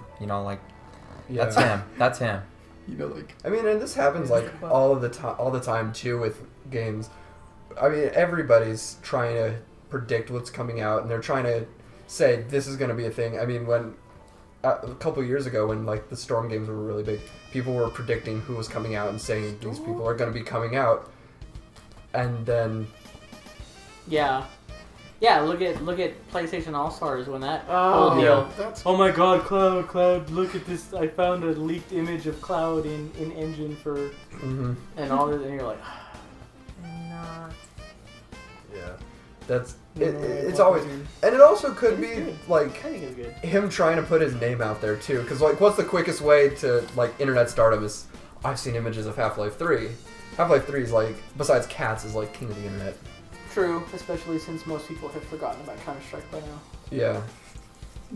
that's him. That's him. You know, like. I mean, and this happens Here's like the quote. all the time too with games. I mean, everybody's trying to predict what's coming out, and they're trying to say this is going to be a thing. I mean, when a couple years ago, when the Storm games were really big, people were predicting who was coming out and saying these people are going to be coming out, and then Yeah. Yeah, look at PlayStation All Stars when that whole Oh, deal. that's. Oh my God, Cloud! Look at this! I found a leaked image of Cloud in Engine for and all this, and you're like, Not. yeah, that's No, it's no, always, and it also could It be is good. like I think it's good. him trying to put his name out there too, because what's the quickest way to internet stardom is I've seen images of Half-Life 3. Half-Life 3 is besides cats is king of the internet. True, especially since most people have forgotten about Counter-Strike by now. Yeah.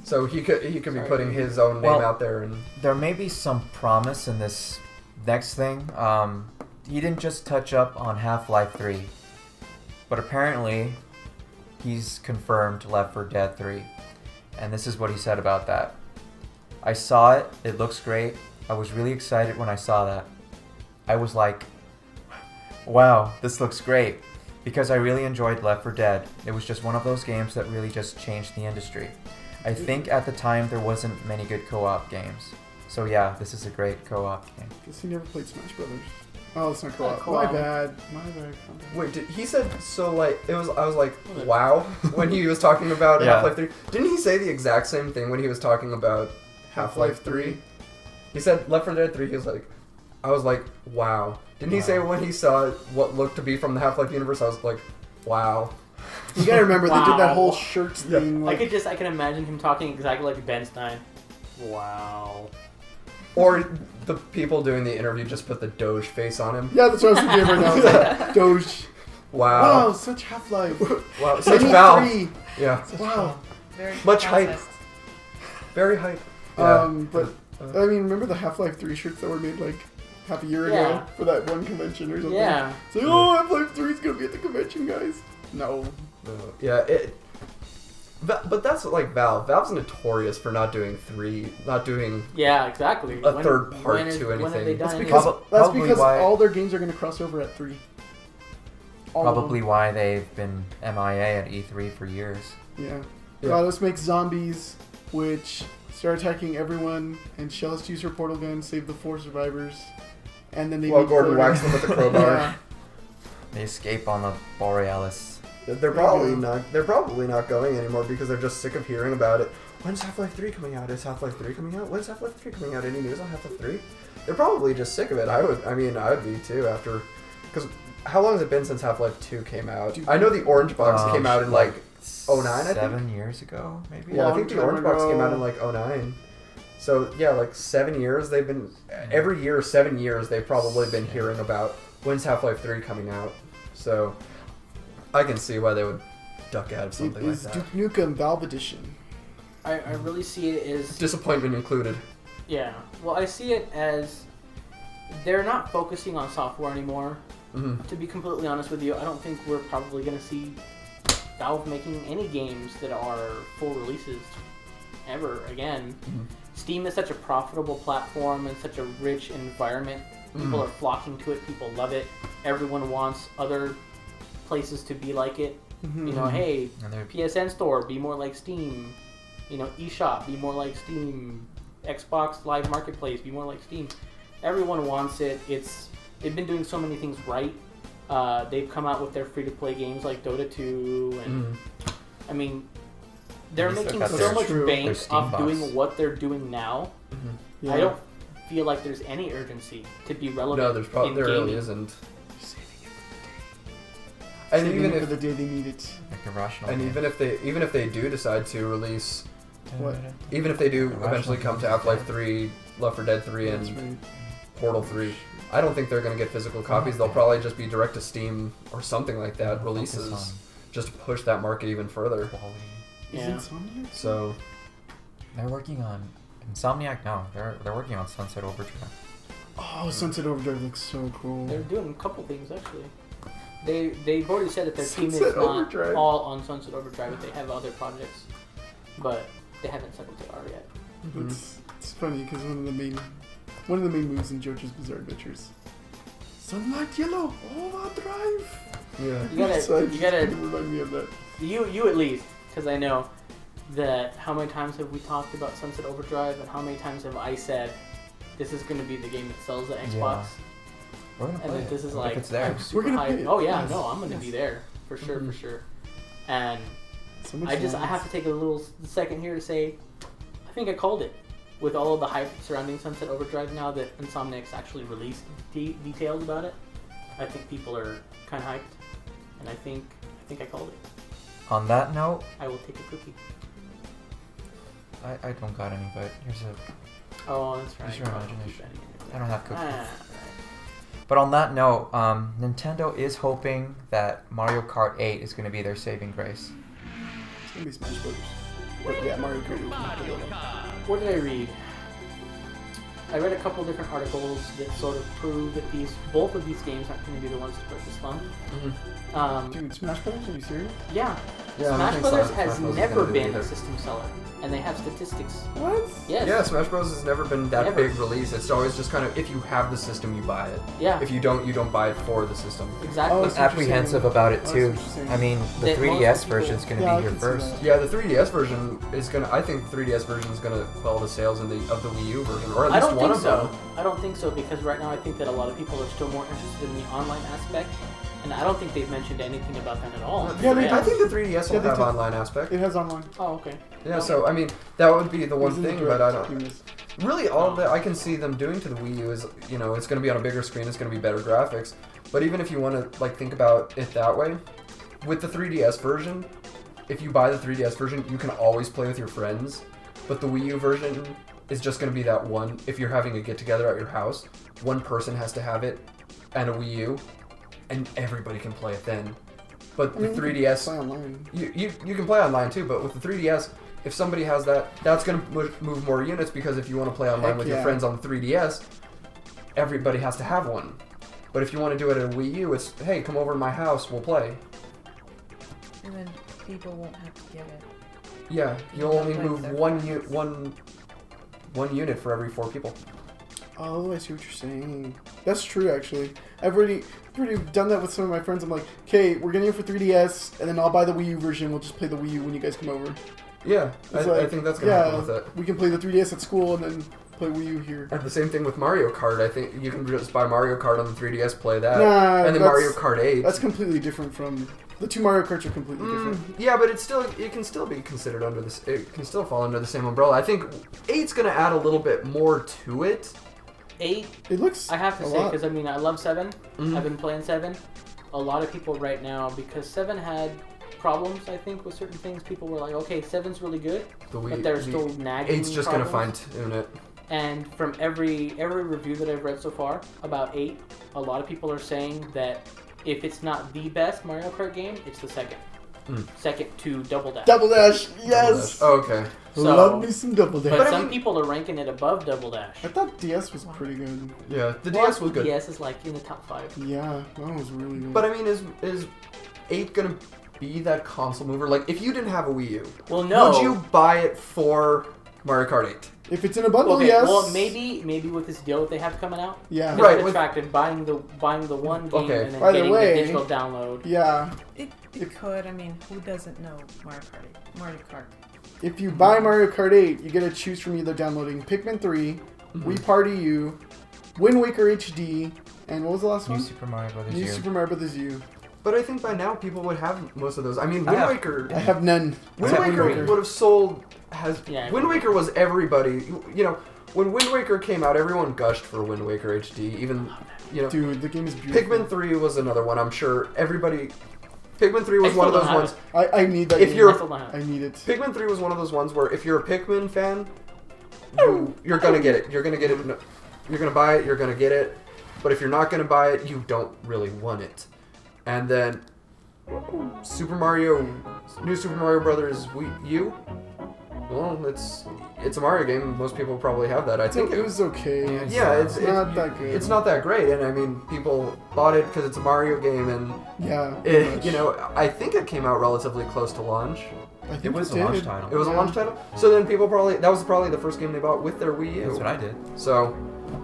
So he could be Sorry. putting his own name Well- out there, and There may be some promise in this next thing. He didn't just touch up on Half-Life 3, but apparently he's confirmed Left 4 Dead 3. And this is what he said about that. I saw it, it looks great. I was really excited when I saw that. I was like, wow, this looks great. Because I really enjoyed Left 4 Dead. It was just one of those games that really just changed the industry. I think at the time there wasn't many good co-op games. So yeah, this is a great co-op game. Guess he never played Smash Brothers. Oh, it's not co-op. co-op. My bad. Wait, he said so like it was. I was like, wow, when he was talking about Yeah. Half-Life 3. Didn't he say the exact same thing when he was talking about Half-Life 3? He said Left 4 Dead 3. He was like, I was like, wow. Didn't he say when he saw what looked to be from the Half-Life universe? I was like, wow. You gotta remember, they did that Wow. whole shirts thing. Like, I can imagine him talking exactly like Ben Stein. Wow. Or the people doing the interview just put the Doge face on him. yeah, that's what I was thinking right now. Like, Doge. Wow. Wow, such Half-Life. Wow. Such Maybe Valve. 3. Yeah. Wow. Very Much hype. processed. Very hype. Yeah. But I mean, remember the Half-Life 3 shirts that were made like half a year ago for that one convention or something? Yeah. It's like, oh, Half-Life 3 is gonna be at the convention, guys. No. Yeah. But that's like Valve. Valve's notorious for not doing Yeah, exactly. a third part when to When have they anything. done That's anything? because, Probably why- all their games are gonna cross over at 3. All of Probably them. why they've been MIA at E3 for years. Yeah. Yeah. Let's make zombies, which start attacking everyone, and Shell has to use her portal gun, save the 4 survivors, and then they While meet Gordon whacks them with a crowbar. Yeah. They escape on the Borealis. They're probably not. They're probably not going anymore because they're just sick of hearing about it. When's Half-Life 3 coming out? Is Half-Life 3 coming out? When's Half-Life 3 coming out? Any news on Half-Life 3? They're probably just sick of it. I would be too after. Because how long has it been since Half-Life 2 came out? I know the Orange Box came out in like 09, I think. 7 years ago, maybe? Yeah, I think the Long Orange time Box came out ago. in like 09. So yeah, like 7 years. They've been every year, 7 years. They've probably been hearing about when's Half-Life 3 coming out. So I can see why they would duck out of something It like is that. Duke Nukem Valve Edition. I really see it as Disappointment included. yeah. Well, I see it as they're not focusing on software anymore. Mm-hmm. To be completely honest with you, I don't think we're probably going to see Valve making any games that are full releases ever again. Mm-hmm. Steam is such a profitable platform and such a rich environment. People are flocking to it. People love it. Everyone wants other places to be like it. Mm-hmm. You know, hey, And they're PSN Store, be more like Steam. You know, eShop, be more like Steam. Xbox Live Marketplace, be more like Steam. Everyone wants it. They've been doing so many things right. They've come out with their free-to-play games like Dota 2, and I mean, they're At least making they've got so their- much True. bank their Steam off box. doing what they're doing now. Yeah. I don't feel like there's any urgency to be relevant. No, there in really gaming. isn't. Saving And even it for if the day they need it. like a rational and game. even if they do decide to release, What? even if they do Rational eventually come to games. Half-Life 3, Left 4 Dead 3, That's and right. Portal 3, I don't think they're going to get physical copies. They'll probably just be direct to Steam or something like that releases, Focus just to push that market even further. on quality. Is Yeah. Insomniac? So They're working on Insomniac. No, they're working on Sunset Overdrive. Oh, Sunset Overdrive looks so cool. They're doing a couple things actually. They've already said that their team is Sunset not Overdrive. all on Sunset Overdrive, but they have other projects, but they haven't said what they are yet. It's funny because one of the main moves in JoJo's Bizarre Adventures, Sunlight Yellow Overdrive. yeah, You gotta remind me of that. you at least, because I know that how many times have we talked about Sunset Overdrive, and how many times have I said this is going to be the game that sells the Xbox, We're gonna and play that it. this is If like it's there. I'm super gonna hyped. play it. Oh yeah, Yes. no, I'm going to Yes. be there for sure, for sure. And So much I have to take a little second here to say, I think I called it. With all of the hype surrounding Sunset Overdrive now that Insomniac's actually released details about it, I think people are kind of hyped, and I think I called it. On that note, I will take a cookie. I don't got any, but here's a. Oh, that's right. Use your I'll keep imagination. that in here. I don't have cookies. Ah, right. But on that note, Nintendo is hoping that Mario Kart 8 is going to be their saving grace. It's gonna be Smash Brothers. But yeah, Mario Kart. What did I read? I read a couple different articles that sort of prove that both of these games aren't going to be the ones to put this fun. Dude, Smash Brothers? Are you serious? Yeah. Yeah, I don't Smash think Brothers Smash has Bros. is never gonna do been either. a system seller, and they have statistics. What? Yes. Yeah, Smash Bros. Has never been that Never. big release. It's always just kind of, if you have the system, you buy it. Yeah. If you don't buy it for the system. Exactly. Oh, I'm I see what you're apprehensive saying. about it I see too. what you're saying. I mean, the That 3DS most people- version is going to Yeah, I be here can see first. that. Yeah, the 3DS version is gonna. I think the 3DS version is gonna quell the sales of the Wii U version, or at I least don't think of so. them. I don't think so because right now I think that a lot of people are still more interested in the online aspect, and I don't think they've mentioned anything about that at all. Yeah, I think the 3DS will they have do. online aspect. It has online. Oh, okay. Yeah, so I mean that would be the one It was in the thing, but I direct don't. news. Really, all that I can see them doing to the Wii U is, you know, it's going to be on a bigger screen, it's going to be better graphics. But even if you want to like think about it that way, with the 3DS version, if you buy the 3DS version, you can always play with your friends. But the Wii U version is just going to be that one. If you're having a get together at your house, one person has to have it and a Wii U, and everybody can play it then. But I mean, the you can 3DS, play online. you can play online too. But with the 3DS, if somebody has that, that's going to move more units because if you want to play online Heck with your yeah. friends on the 3DS, everybody has to have one. But if you want to do it at a Wii U, it's, hey, come over to my house, we'll play. And then people won't have to get it. Yeah, you'll People only like move their one friends. one unit for every 4 people. Oh, I see what you're saying. That's true, actually. I've already done that with some of my friends. I'm like, okay, we're getting it for 3DS, and then I'll buy the Wii U version. We'll just play the Wii U when you guys come over. Yeah, I Like, think that's going to happen with it. we can play the 3DS at school and then play Wii U here. And the same thing with Mario Kart. I think you can just buy Mario Kart on the 3DS, play that, Nah, and then Mario Kart 8. That's completely different from... The 2 Mario Karts are completely different. Yeah, but it can still be considered under this. It can still fall under the same umbrella. I think 8's going to add a little bit more to it. 8, It looks I have to a say, lot. because I mean, I love 7. Mhm. I've been playing 7. A lot of people right now, because 7 had problems, I think, with certain things. People were like, okay, 7's really good, but they're still nagging 8's just going to problems. fine tune it. And from every review that I've read so far about 8, a lot of people are saying that if it's not the best Mario Kart game, it's the second. Second to Double Dash. Double Dash, yes! Oh, okay. So- Love me some Double Dash. But But I some mean- people are ranking it above Double Dash. I thought DS was pretty good. Yeah, the Well, DS was good. DS is like in the top 5. Yeah, that one was really good. But I mean, is 8 gonna be that console mover? Like, if you didn't have a Wii U, Well, no. would you buy it for Mario Kart 8? if it's in a bundle, Okay, yes. well, maybe with this deal that they have coming out, Yeah. it's Right, with- attractive buying the one game Okay. and then By the getting way- the digital download. Yeah. It could. I mean, who doesn't know Mario Kart? Mario Kart. If you buy Mario Kart 8, you get to choose from either downloading Pikmin 3, Wii Party U, Wind Waker HD, and what was the last New one? Super Mario Brothers New U. Super Mario Bros. U. But I think by now people would have most of those. I mean, I Wind have- Waker. I have none. Wind except Waker would have sold. Yeah, Wind Waker was everybody. You know, when Wind Waker came out, everyone gushed for Wind Waker HD. Even, you know, Dude, the game is beautiful. Pikmin 3 was another one. I'm sure everybody. Pikmin 3 was I one of still those don't ones. I need that If game. you're- I still don't have I it. need it. Pikmin 3 was one of those ones where if you're a Pikmin fan, you're gonna get it. You're gonna get it. You're gonna buy it. You're gonna get it. But if you're not gonna buy it, you don't really want it. And then New Super Mario Brothers Wii U. Well, it's a Mario game. Most people probably have that. I think It was okay. yeah, it's not that good. It's not that great, and I mean, people bought it because it's a Mario game, and Yeah. pretty much. you know, I think it came out relatively close to launch. I think It was a did. launch title. It was a launch title, so then people that was probably the first game they bought with their Wii U. That's what I did. So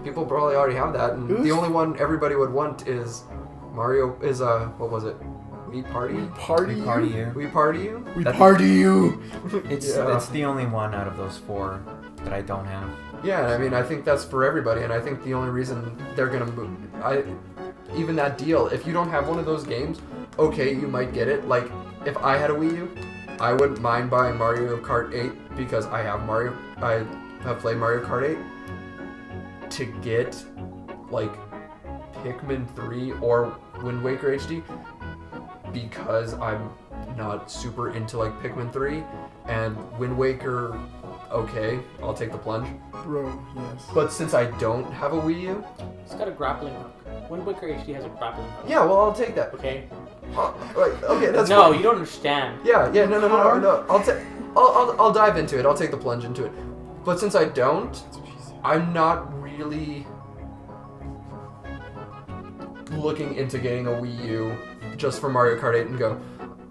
people probably already have that, and Who's- the only one everybody would want is Mario. Is what was it? Wii Party. We party We Party you. U. Wii Party U. We That- party you. It's Yeah. it's the only one out of those 4 that I don't have. Yeah, I mean, I think that's for everybody, and I think the only reason they're gonna move, even that deal, if you don't have one of those games, okay, you might get it. Like, if I had a Wii U, I wouldn't mind buying Mario Kart 8 because I have played Mario Kart 8. To get, like, Pikmin 3 or Wind Waker HD, because I'm not super into, like, Pikmin 3, and Wind Waker, okay, I'll take the plunge. Bro, yes. But since I don't have a Wii U, It's got a grappling hook. Wind Waker HD has a grappling hook. yeah, well, I'll take that. Okay. Right, okay, that's no, fine. you don't understand. Yeah, no. I'll dive into it. I'll take the plunge into it. But since I don't, I'm not really looking into getting a Wii U just for Mario Kart 8 and go,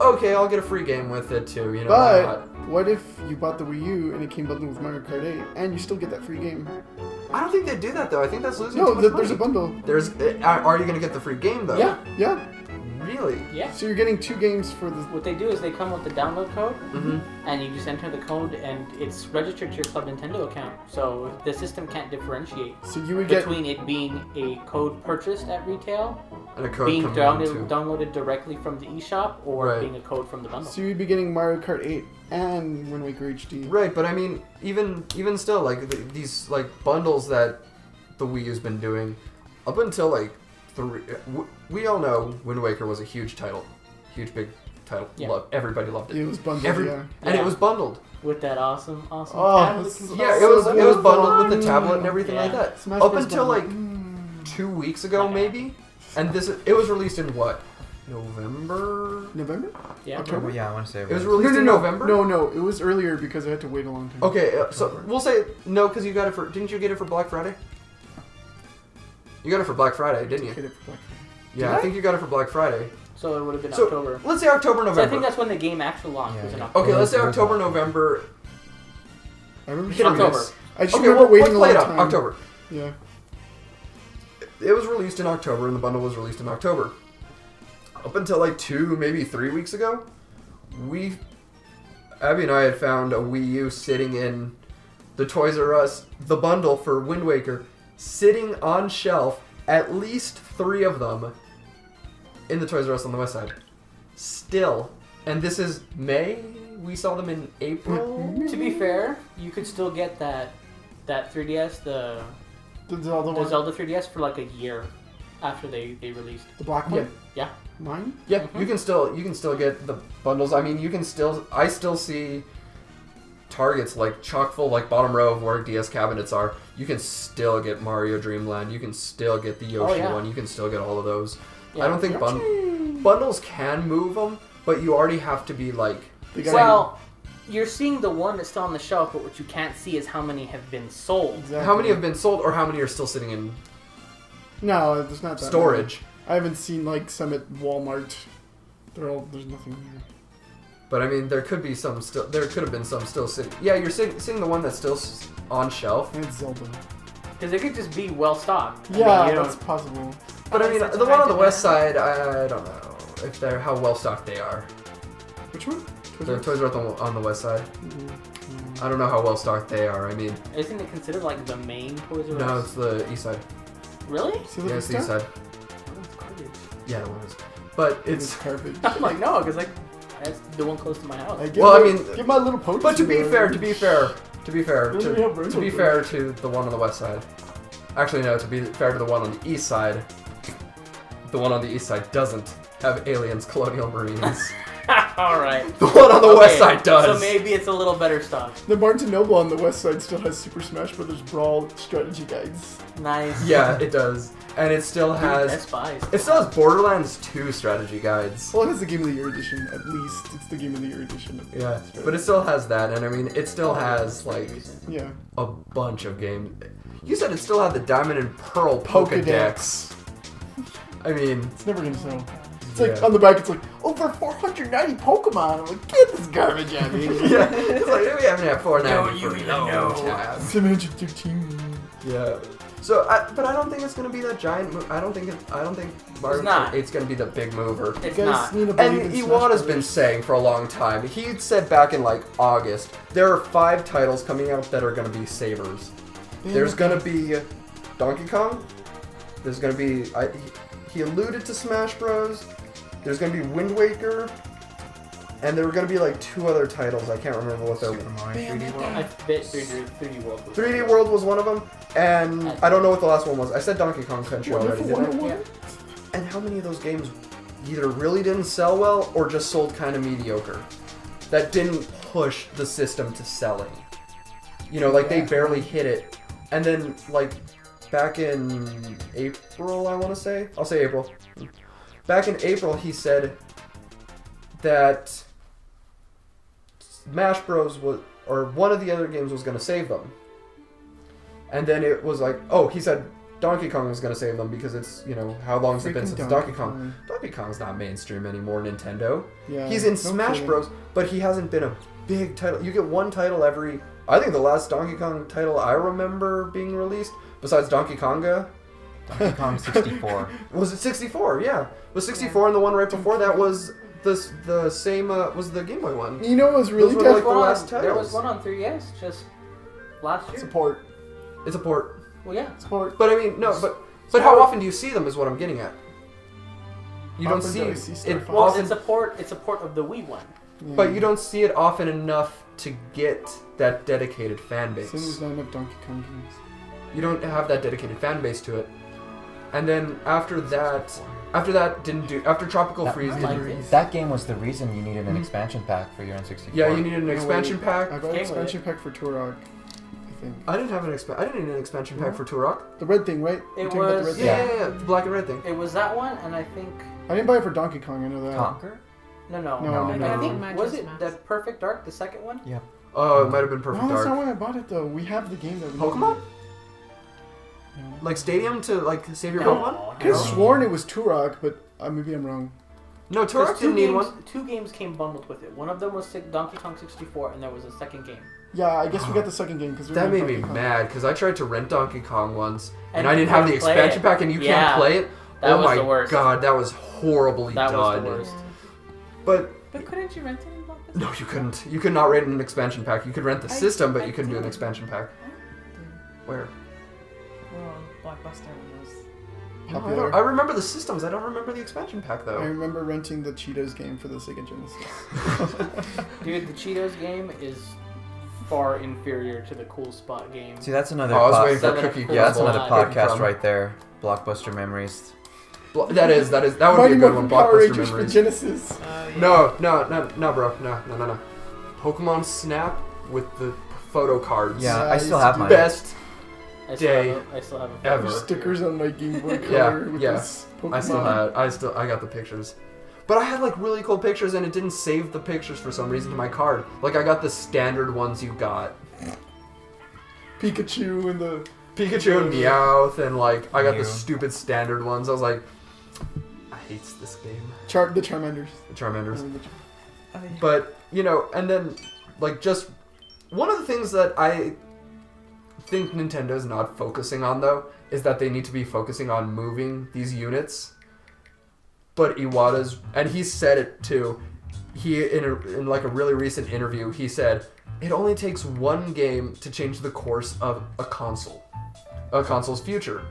okay, I'll get a free game with it too. You know, why But not? what if you bought the Wii U and it came bundled with Mario Kart 8 and you still get that free game? I don't think they do that though. I think that's losing No, too much there's a money. bundle. Are you gonna get the free game though? Yeah. Really? Really? Yeah. So you're getting 2 games for the. What they do is they come with the download code, Mm-hmm. and you just enter the code, and it's registered to your Club Nintendo account. So the system can't differentiate So you would get. between it being a code purchased at retail, And a code being coming in too. downloaded directly from the eShop, or Right. being a code from the bundle. So you'd be getting Mario Kart 8 and Wind Waker HD. Right, but I mean, even still, like these like bundles that the Wii U's been doing, up until like we all know Wind Waker was a huge title, huge big title. Yeah. Everybody loved it. It was bundled. And Yeah. it was bundled. With that awesome Oh, tablet this is- control. Yeah, Oh, it was so bundled with the fun. tablet and everything like Yeah. that. Smash Up Bros. until bundle. like 2 weeks ago, maybe. And it was released in what? November? November? Yeah. October? Yeah, I want to say It was No, released no, in no. November? No, it was earlier because I had to wait a long time. Okay, so we'll say no because you got it for. Didn't you get it for Black Friday? You got it for Black Friday, didn't you? Get it for Black Friday. Yeah, Did I I? think you got it for Black Friday. So it would have been So October. let's say October, So I November. think that's when the game actually launched. Yeah, was in yeah. October. Okay, let's say It was October, October. November. I remember Hit or hearing October. this. I just Okay, remember well, waiting let's a play long it time. out. October. Yeah. It was released in October, and the bundle was released in October. Up until like 2, maybe 3 weeks ago, Abby and I had found a Wii U sitting in the Toys R Us, the bundle for Wind Waker, sitting on shelf, at least 3 of them, in the Toys R Us on the west side. Still. And this is May? We saw them in April? To be fair, you could still get that 3DS, the The Zelda one. Zelda 3DS, for like a year after they released. The black one? Yeah. Mine? Yeah, Mhm. you can still get the bundles. I mean, I still see Targets like chock full, like bottom row of where DS cabinets are. You can still get Mario Dreamland. You can still get the Yoshi yeah. one. You can still get all of those. Yeah. I don't think bundles can move them, but you already have to be like. They gotta- Well, you're seeing the one that's still on the shelf, but what you can't see is how many have been sold. Exactly. How many have been sold, or how many are still sitting in No, there's not that storage? many. I haven't seen like some at Walmart. There's nothing there. But I mean, there could be some still. There could have been some still sitting. Yeah, you're seeing the one that's still on shelf. And it's Zelda. Because it could just be well stocked. Yeah, you that's don't- possible. But I Oh, mean, such a the one on high the west demand. side, I don't know if they're how well stocked they are. Which one? The Toys R Us on the west side. I don't know how well stocked they are. I mean, Isn't it considered like the main Toys R Us? no, it's the east side. Really? See Yeah, it's the east stuff? side. Oh, it's garbage. Yeah, the one is. But It's it's. garbage. I'm like, no, because like that's the one close to my house. Well, I mean- give my little poach. But to be fair, to be fair Doesn't he have rainbow to be bridge? fair to the one on the west side. Actually, no. To be fair to the one on the east side, the one on the east side doesn't have Aliens Colonial Marines. All right. The one on the Okay, west side does. So maybe it's a little better stock. The Barnes & Noble on the west side still has Super Smash Bros. Brawl strategy guides. Nice. Yeah, it does, and it still has. Best Buy. It still has Borderlands 2 strategy guides. Well, it has the Game of the Year edition, at least. It's the Game of the Year edition. Of Yeah, strategy. but it still has that, and I mean, it still has like Yeah. a bunch of games. You said it still had the Diamond and Pearl Pokédex. I mean, It's never gonna sell. It's like, Yeah. on the back, it's like, over 490 Pokemon. I'm like, get this garbage out of here. yeah, it's like we haven't had 490 you for even no know. time. 713. Yeah. So, but I don't think it's gonna be that giant. I don't think Mario It's not. Kart 8's gonna be the big mover. It's You guys not. need to believe And in Smash Iwata's been Brothers. saying for a long time. He said back in like August, there are 5 titles coming out that are gonna be savers. There's gonna be Donkey Kong. There's gonna be he alluded to Smash Bros. There's gonna be Wind Waker, and there were gonna be like 2 other titles. I can't remember what they were. Super Mario 3D World. I bet 3D World. was- 3D World was one of them, and I don't know what the last one was. I said Donkey Kong Country already, Wonderful didn't I? 101? And how many of those games either really didn't sell well or just sold kind of mediocre? That didn't push the system to selling. You know, like they barely hit it. And then, like, back in April, I want to say? I'll say April. Back in April, he said that Smash Bros. Was, or one of the other games was going to save them. And then it was like, oh, he said Donkey Kong was going to save them because it's, you know, how long has it been Freaking since Donkey Kong? Donkey Kong's not mainstream anymore, Nintendo. Yeah, He's in no Smash kidding. Bros, but he hasn't been a big title. You get one title every... I think the last Donkey Kong title I remember being released, besides Donkey Konga, Donkey Kong 64. Was it 64? Yeah. Was 64 and the one right before that was the same, was the Game Boy one. You know what was really Those were, tough? like, the last There titles. was one on 3DS just last year. Support. It's a port. Well, yeah. Support. But I mean, no, but how often do you see them is what I'm getting at. You don't Often see do I see it stuff? Well, often, it's a port of the Wii one. Yeah. but you don't see it often enough to get that dedicated fan base. Same as not enough Donkey Kong games. You don't have that dedicated fan base to it. And then after Tropical That- Freeze like didn't. it. That game was the reason you needed an expansion pack for your N64. Yeah, you needed an No, expansion wait. pack. I got an Game expansion pack for Turok, I think. I didn't have I didn't need an expansion pack for Turok. The red thing, right? You're It talking about the was- red Yeah, thing? yeah, the black and red thing. It was that one, and I think I didn't buy it for Donkey Kong, I know that. Conquer? no. No, I no. think Majora's was it Mask. the Perfect Dark, the second one? Oh, it might have been Perfect No, that's Dark. not why I bought it though. We have the game that we Pokemon? No. Like Stadium to like save your No. Pokemon? I could have sworn it was Turok, but maybe I'm wrong. No, Because Turok didn't need one. Two games came bundled with it. One of them was Donkey Kong 64, and there was a second game. Yeah, I guess we got the second game because That made me mad because I tried to rent Donkey Kong once and And I you didn't have the couldn't play expansion it. pack and you Yeah. can't play it. That Oh was my the worst. god, that was horribly That done. was the worst. But But couldn't you rent it in Blockbuster? no, you couldn't. You could not rent an expansion pack. You could rent the I- system, but I you couldn't do an did. expansion pack. Where? Well, Blockbuster when it was. No, Popular. I remember the systems. I don't remember the expansion pack I though. remember renting the Cheetos game for the Sega Genesis. Dude, the Cheetos game is far inferior to the Cool Spot game. See, that's another. Oh, I was pod- waiting for Seven Cookie. of yeah, that's Crumble. another Cookie podcast Crumb. right there. Blockbuster memories. That would be Mighty a good Morphin one. Power Blockbuster Rangers for memories. Genesis. Yeah. No, bro. No. Pokemon Snap with the photo cards. Yeah, Yeah, I I still used to have do mine. Best I still day have a, I still have a ever. Stickers on my Game Boy Color Yeah, with yeah. this Pokemon. I got the pictures. But I had like really cool pictures and it didn't save the pictures for some reason to my card. Like I got the standard ones you got. Pikachu and the Pikachu and Meowth and like I got Mew. the stupid standard ones. I was like, I hate this game. the Charmanders. The Charmanders. Oh, yeah. But, you know, and then like just one of the things that I think Nintendo's not focusing on though is that they need to be focusing on moving these units. But Iwata's, and he said it too. He in like a really recent interview, he said it only takes one game to change the course of a console's future.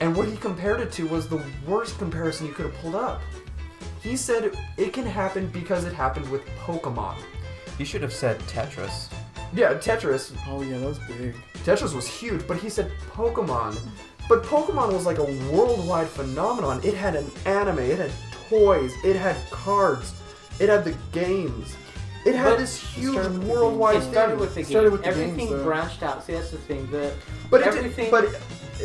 And what he compared it to was the worst comparison you could have pulled up. He said it can happen because it happened with Pokemon. You should have said Tetris. Yeah, Tetris. Oh yeah, that was big. Tetris was huge, but he said Pokemon. But Pokemon was like a worldwide phenomenon. It had an anime, it had toys, it had cards, it had the games. It had But this huge started with the worldwide It started thing. with the Started game. with the Everything games, though. branched out. See, that's the thing. But everything. but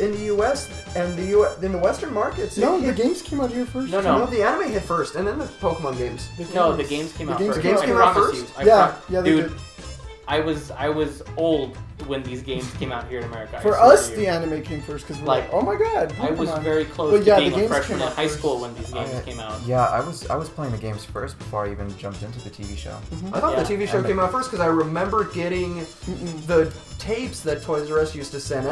in the US and in the Western markets, No, it the hit- games came out here first. No, no, the anime hit first, and then the Pokemon games. No, the games came out games first. came out I first. promise Games you. Yeah, they Dude, did. I was old when these games came out here in America. I For swear us, to the you. anime came first because we're Like, like, oh my god, I was Pokemon. very close But to yeah, being the a games freshman came in out high first. school when these games came out. Yeah, I was playing the games first before I even jumped into the TV show. Mm-hmm. I thought Yeah. the TV show And came out first because I remember getting Mm-mm. the tapes that Toys R Us used to send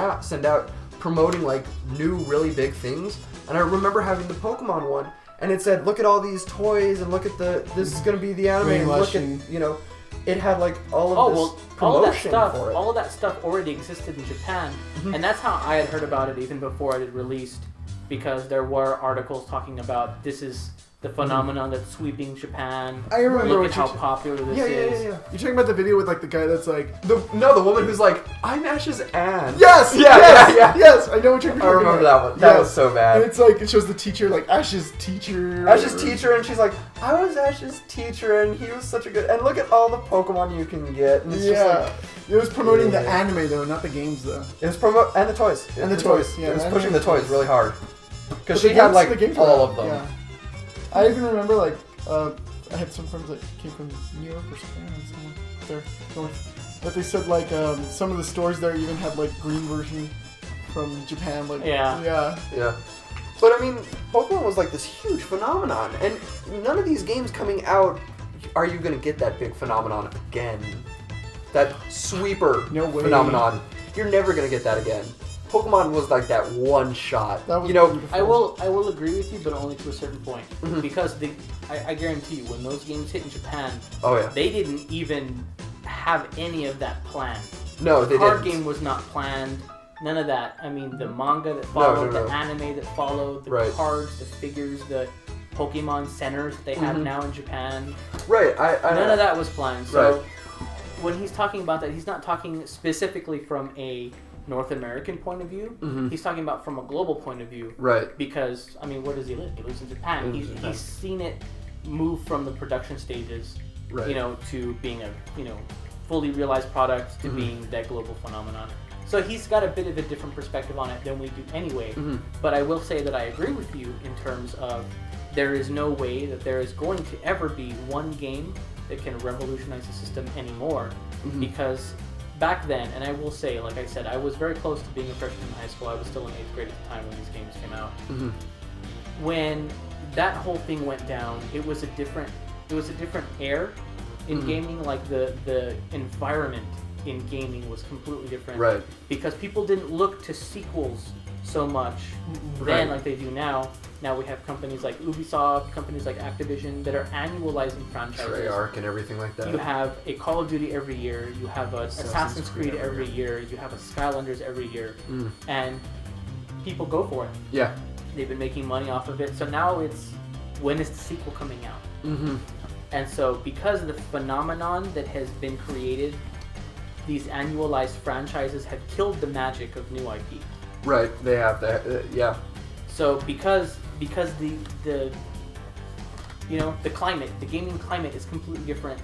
out promoting like new really big things, and I remember having the Pokemon one, and it said, "Look at all these toys, and look at this is gonna be the anime, and look at Brainwashing. it had like all of Oh this well, all of that promotion stuff, for it." all of that stuff already existed in Japan, and that's how I had heard about it even before it had released, because there were articles talking about this is the phenomenon that's sweeping Japan. I remember Look what at how you- popular this yeah, is. yeah. You're talking about the video with like the guy that's like, The woman who's like, "I'm Ash's Anne." yes, Yeah, yes, yeah. yes. I know what you're talking I remember about. that one. That Yes. was so And bad. it's like it shows the teacher, like Ash's teacher. Ash's teacher, and she's like, "I was Ash's teacher, and he was such a good." And look at all the Pokemon you can get. And it's just Yeah, like, it was promoting the Yeah. anime though, not the games though. it was and the toys. And the toys, yeah, it was the pushing the anime toys really hard But because the she had games- like the games were all out, of them. Yeah. I even remember like I had some friends that came from New York or something, and somewhere there north. But they said like some of the stores there even had like green version from Japan. Like Yeah. Yeah. But I mean, Pokemon was like this huge phenomenon, and none of these games coming out are you gonna get that big phenomenon again? That sweeper No way. phenomenon. You're never gonna get that again. Pokemon was like that one shot. That was you know, beautiful. I will agree with you, but only to a certain point. Because I guarantee you, when those games hit in Japan, oh yeah, they didn't even have any of that planned. no, they The card didn't. game was not planned. None of that. I mean, the manga that followed, no. the anime that followed, the Right. cards, the figures, the Pokemon centers that they have now in Japan. Right, I None of that was planned. So Right. when he's talking about that, he's not talking specifically from a North American point of view. He's talking about from a global point of view. Right. Because, I mean, where does he live? He lives in Japan. He's seen it move from the production stages, Right. you know, to being a, you know, fully realized product to being that global phenomenon. So he's got a bit of a different perspective on it than we do anyway. But I will say that I agree with you in terms of there is no way that there is going to ever be one game that can revolutionize the system anymore. Because back then, and I will say, like I said, I was very close to being a freshman in high school. I was still in 8th grade at the time when these games came out. When that whole thing went down, it was a different air in gaming. Like the environment in gaming was completely different. Right. Because people didn't look to sequels so much then like they do now. Now we have companies like Ubisoft, companies like Activision that are annualizing franchises. Treyarch and everything like that. You have a Call of Duty every year. You have a Assassin's Creed every year. You have a Skylanders every year, and people go for it. Yeah. They've been making money off of it. So now it's when is the sequel coming out? And so because of the phenomenon that has been created, these annualized franchises have killed the magic of new IP. Right. They have that. Yeah. So because the you know, the climate, the gaming climate is completely different,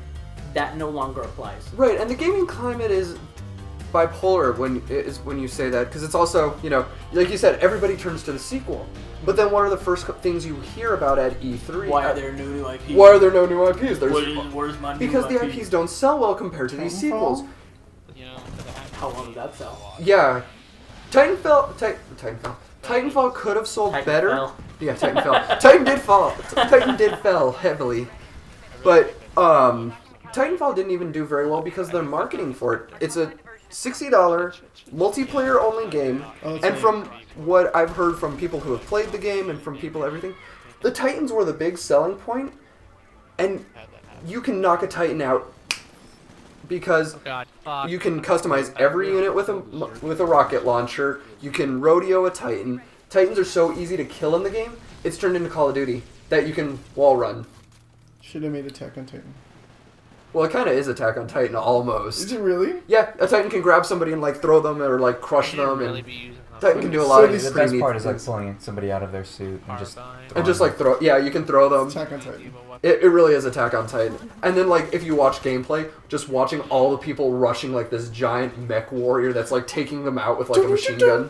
that no longer applies. Right, and the gaming climate is bipolar when you say that, because it's also, you know, like you said, everybody turns to the sequel. But then what are the first things you hear about at E3? Why are there no new IPs? Why are there no new IPs? Where's my new Because the IP? IPs don't sell well compared to these sequels. How long did that sell? Yeah. Titanfall could have sold better. Fell. Yeah, Titan fell. Titan did fall. Titan did fell heavily. But Titanfall didn't even do very well because they're marketing for it. It's a $60 multiplayer only game, and from what I've heard from people who have played the game and from people everything, the Titans were the big selling point, and you can knock a Titan out because you can customize every unit with a rocket launcher. You can rodeo a Titan. Titans are so easy to kill in the game. It's turned into Call of Duty that you can wall run. Should have made Attack on Titan. Well, it kind of is Attack on Titan almost. Is it really? Yeah, a Titan can grab somebody and like throw them or like crush them, and Titan can do a lot of The pretty best neat part is like things. pulling somebody out of their suit and just And just like throw. Yeah, you can throw them. Attack on Titan. It really is Attack on Titan. And then like if you watch gameplay, just watching all the people rushing like this giant mech warrior that's like taking them out with like a machine gun.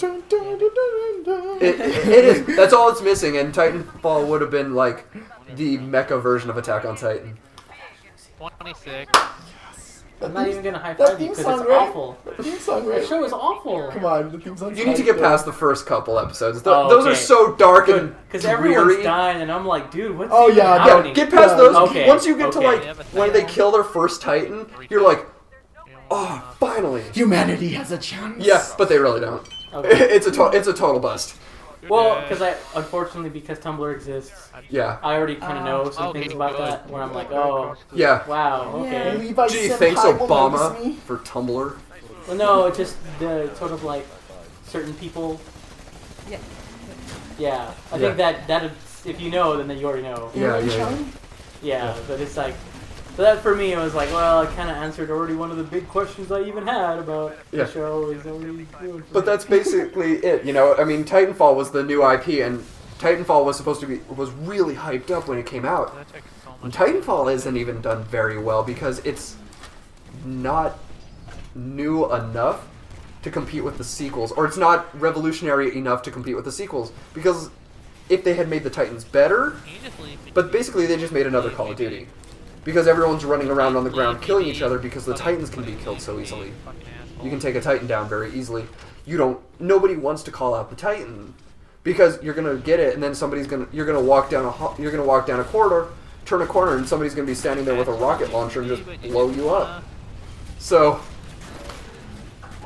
It is. That's all it's missing, and Titanfall would have been like the mecha version of Attack on Titan. 26. I'm not even gonna high That five you theme because song, it's right? awful. The theme song, The right? show is awful. Come on, the theme song. You need to get past the first couple episodes. Oh, Those are okay. so dark and Because everyone's dreary. dying, and I'm like, dude, what's Oh, even yeah, happening? Get past Yeah. those. Okay, Once you get to okay. like when they kill their first Titan, you're like, oh, finally. Humanity has a chance. Yeah, but they really don't. Okay. It's a total bust. Well, unfortunately, because Tumblr exists, Yeah. I already kind of know some okay, things about good. that. Where I'm like, oh, Yeah. wow, okay. Levi Gee, Senpai thanks will Obama notice me. for Tumblr. Well, no, just the sort of like certain people. Yeah. Yeah, I think that if you know, then you already know. Yeah. Yeah, but it's like, but that for me, it was like, well, I kind of answered already one of the big questions I even had about Yeah. the show. Is what are you doing? But that's basically it. You know, I mean, Titanfall was the new IP, and Titanfall was really hyped up when it came out. And Titanfall isn't even done very well because it's not new enough to compete with the sequels, or it's not revolutionary enough to compete with the sequels. Because if they had made the Titans better, but basically they just made another Call of Duty. Because everyone's running around on the ground killing each other because the Titans can be killed so easily. You can take a Titan down very easily. Nobody wants to call out the Titan because you're gonna get it, and then you're gonna walk down a corridor, turn a corner, and somebody's gonna be standing there with a rocket launcher and just blow you up. So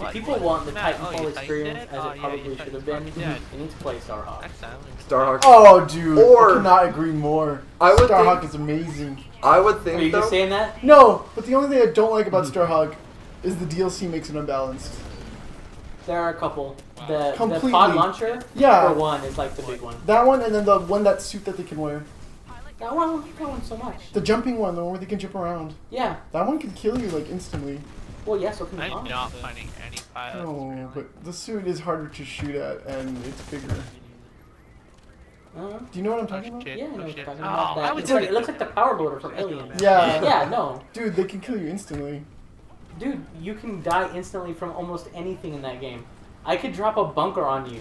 If people want the No, Titanfall you experience tightened it? as Oh, it yeah, probably you should tightened have it. been, Yeah. you need to play Starhawk. Starhawk. Oh, dude, Or- I cannot agree more. I would Starhawk think- is amazing. I would Are think you though. just saying that? No, but the only thing I don't like about Starhawk is the DLC makes it unbalanced. There are a couple. The Completely. pod launcher, Yeah. for one, is like the big one. That one, and then the one that suit that they can wear. That one so much. The jumping one, the one where they can jump around. Yeah. That one can kill you like instantly. Well, yeah, so can the I'm pod. not finding any pilots. Oh, but the suit is harder to shoot at, and it's bigger. Uh-huh. Do you know what I'm talking about? Shit. Yeah, I know what shit. you're talking Oh, about. I That. would It's like, say- it looks like the power loader from Alien. Yeah. Yeah, no. Dude, they can kill you instantly. Dude, you can die instantly from almost anything in that game. I could drop a bunker on you.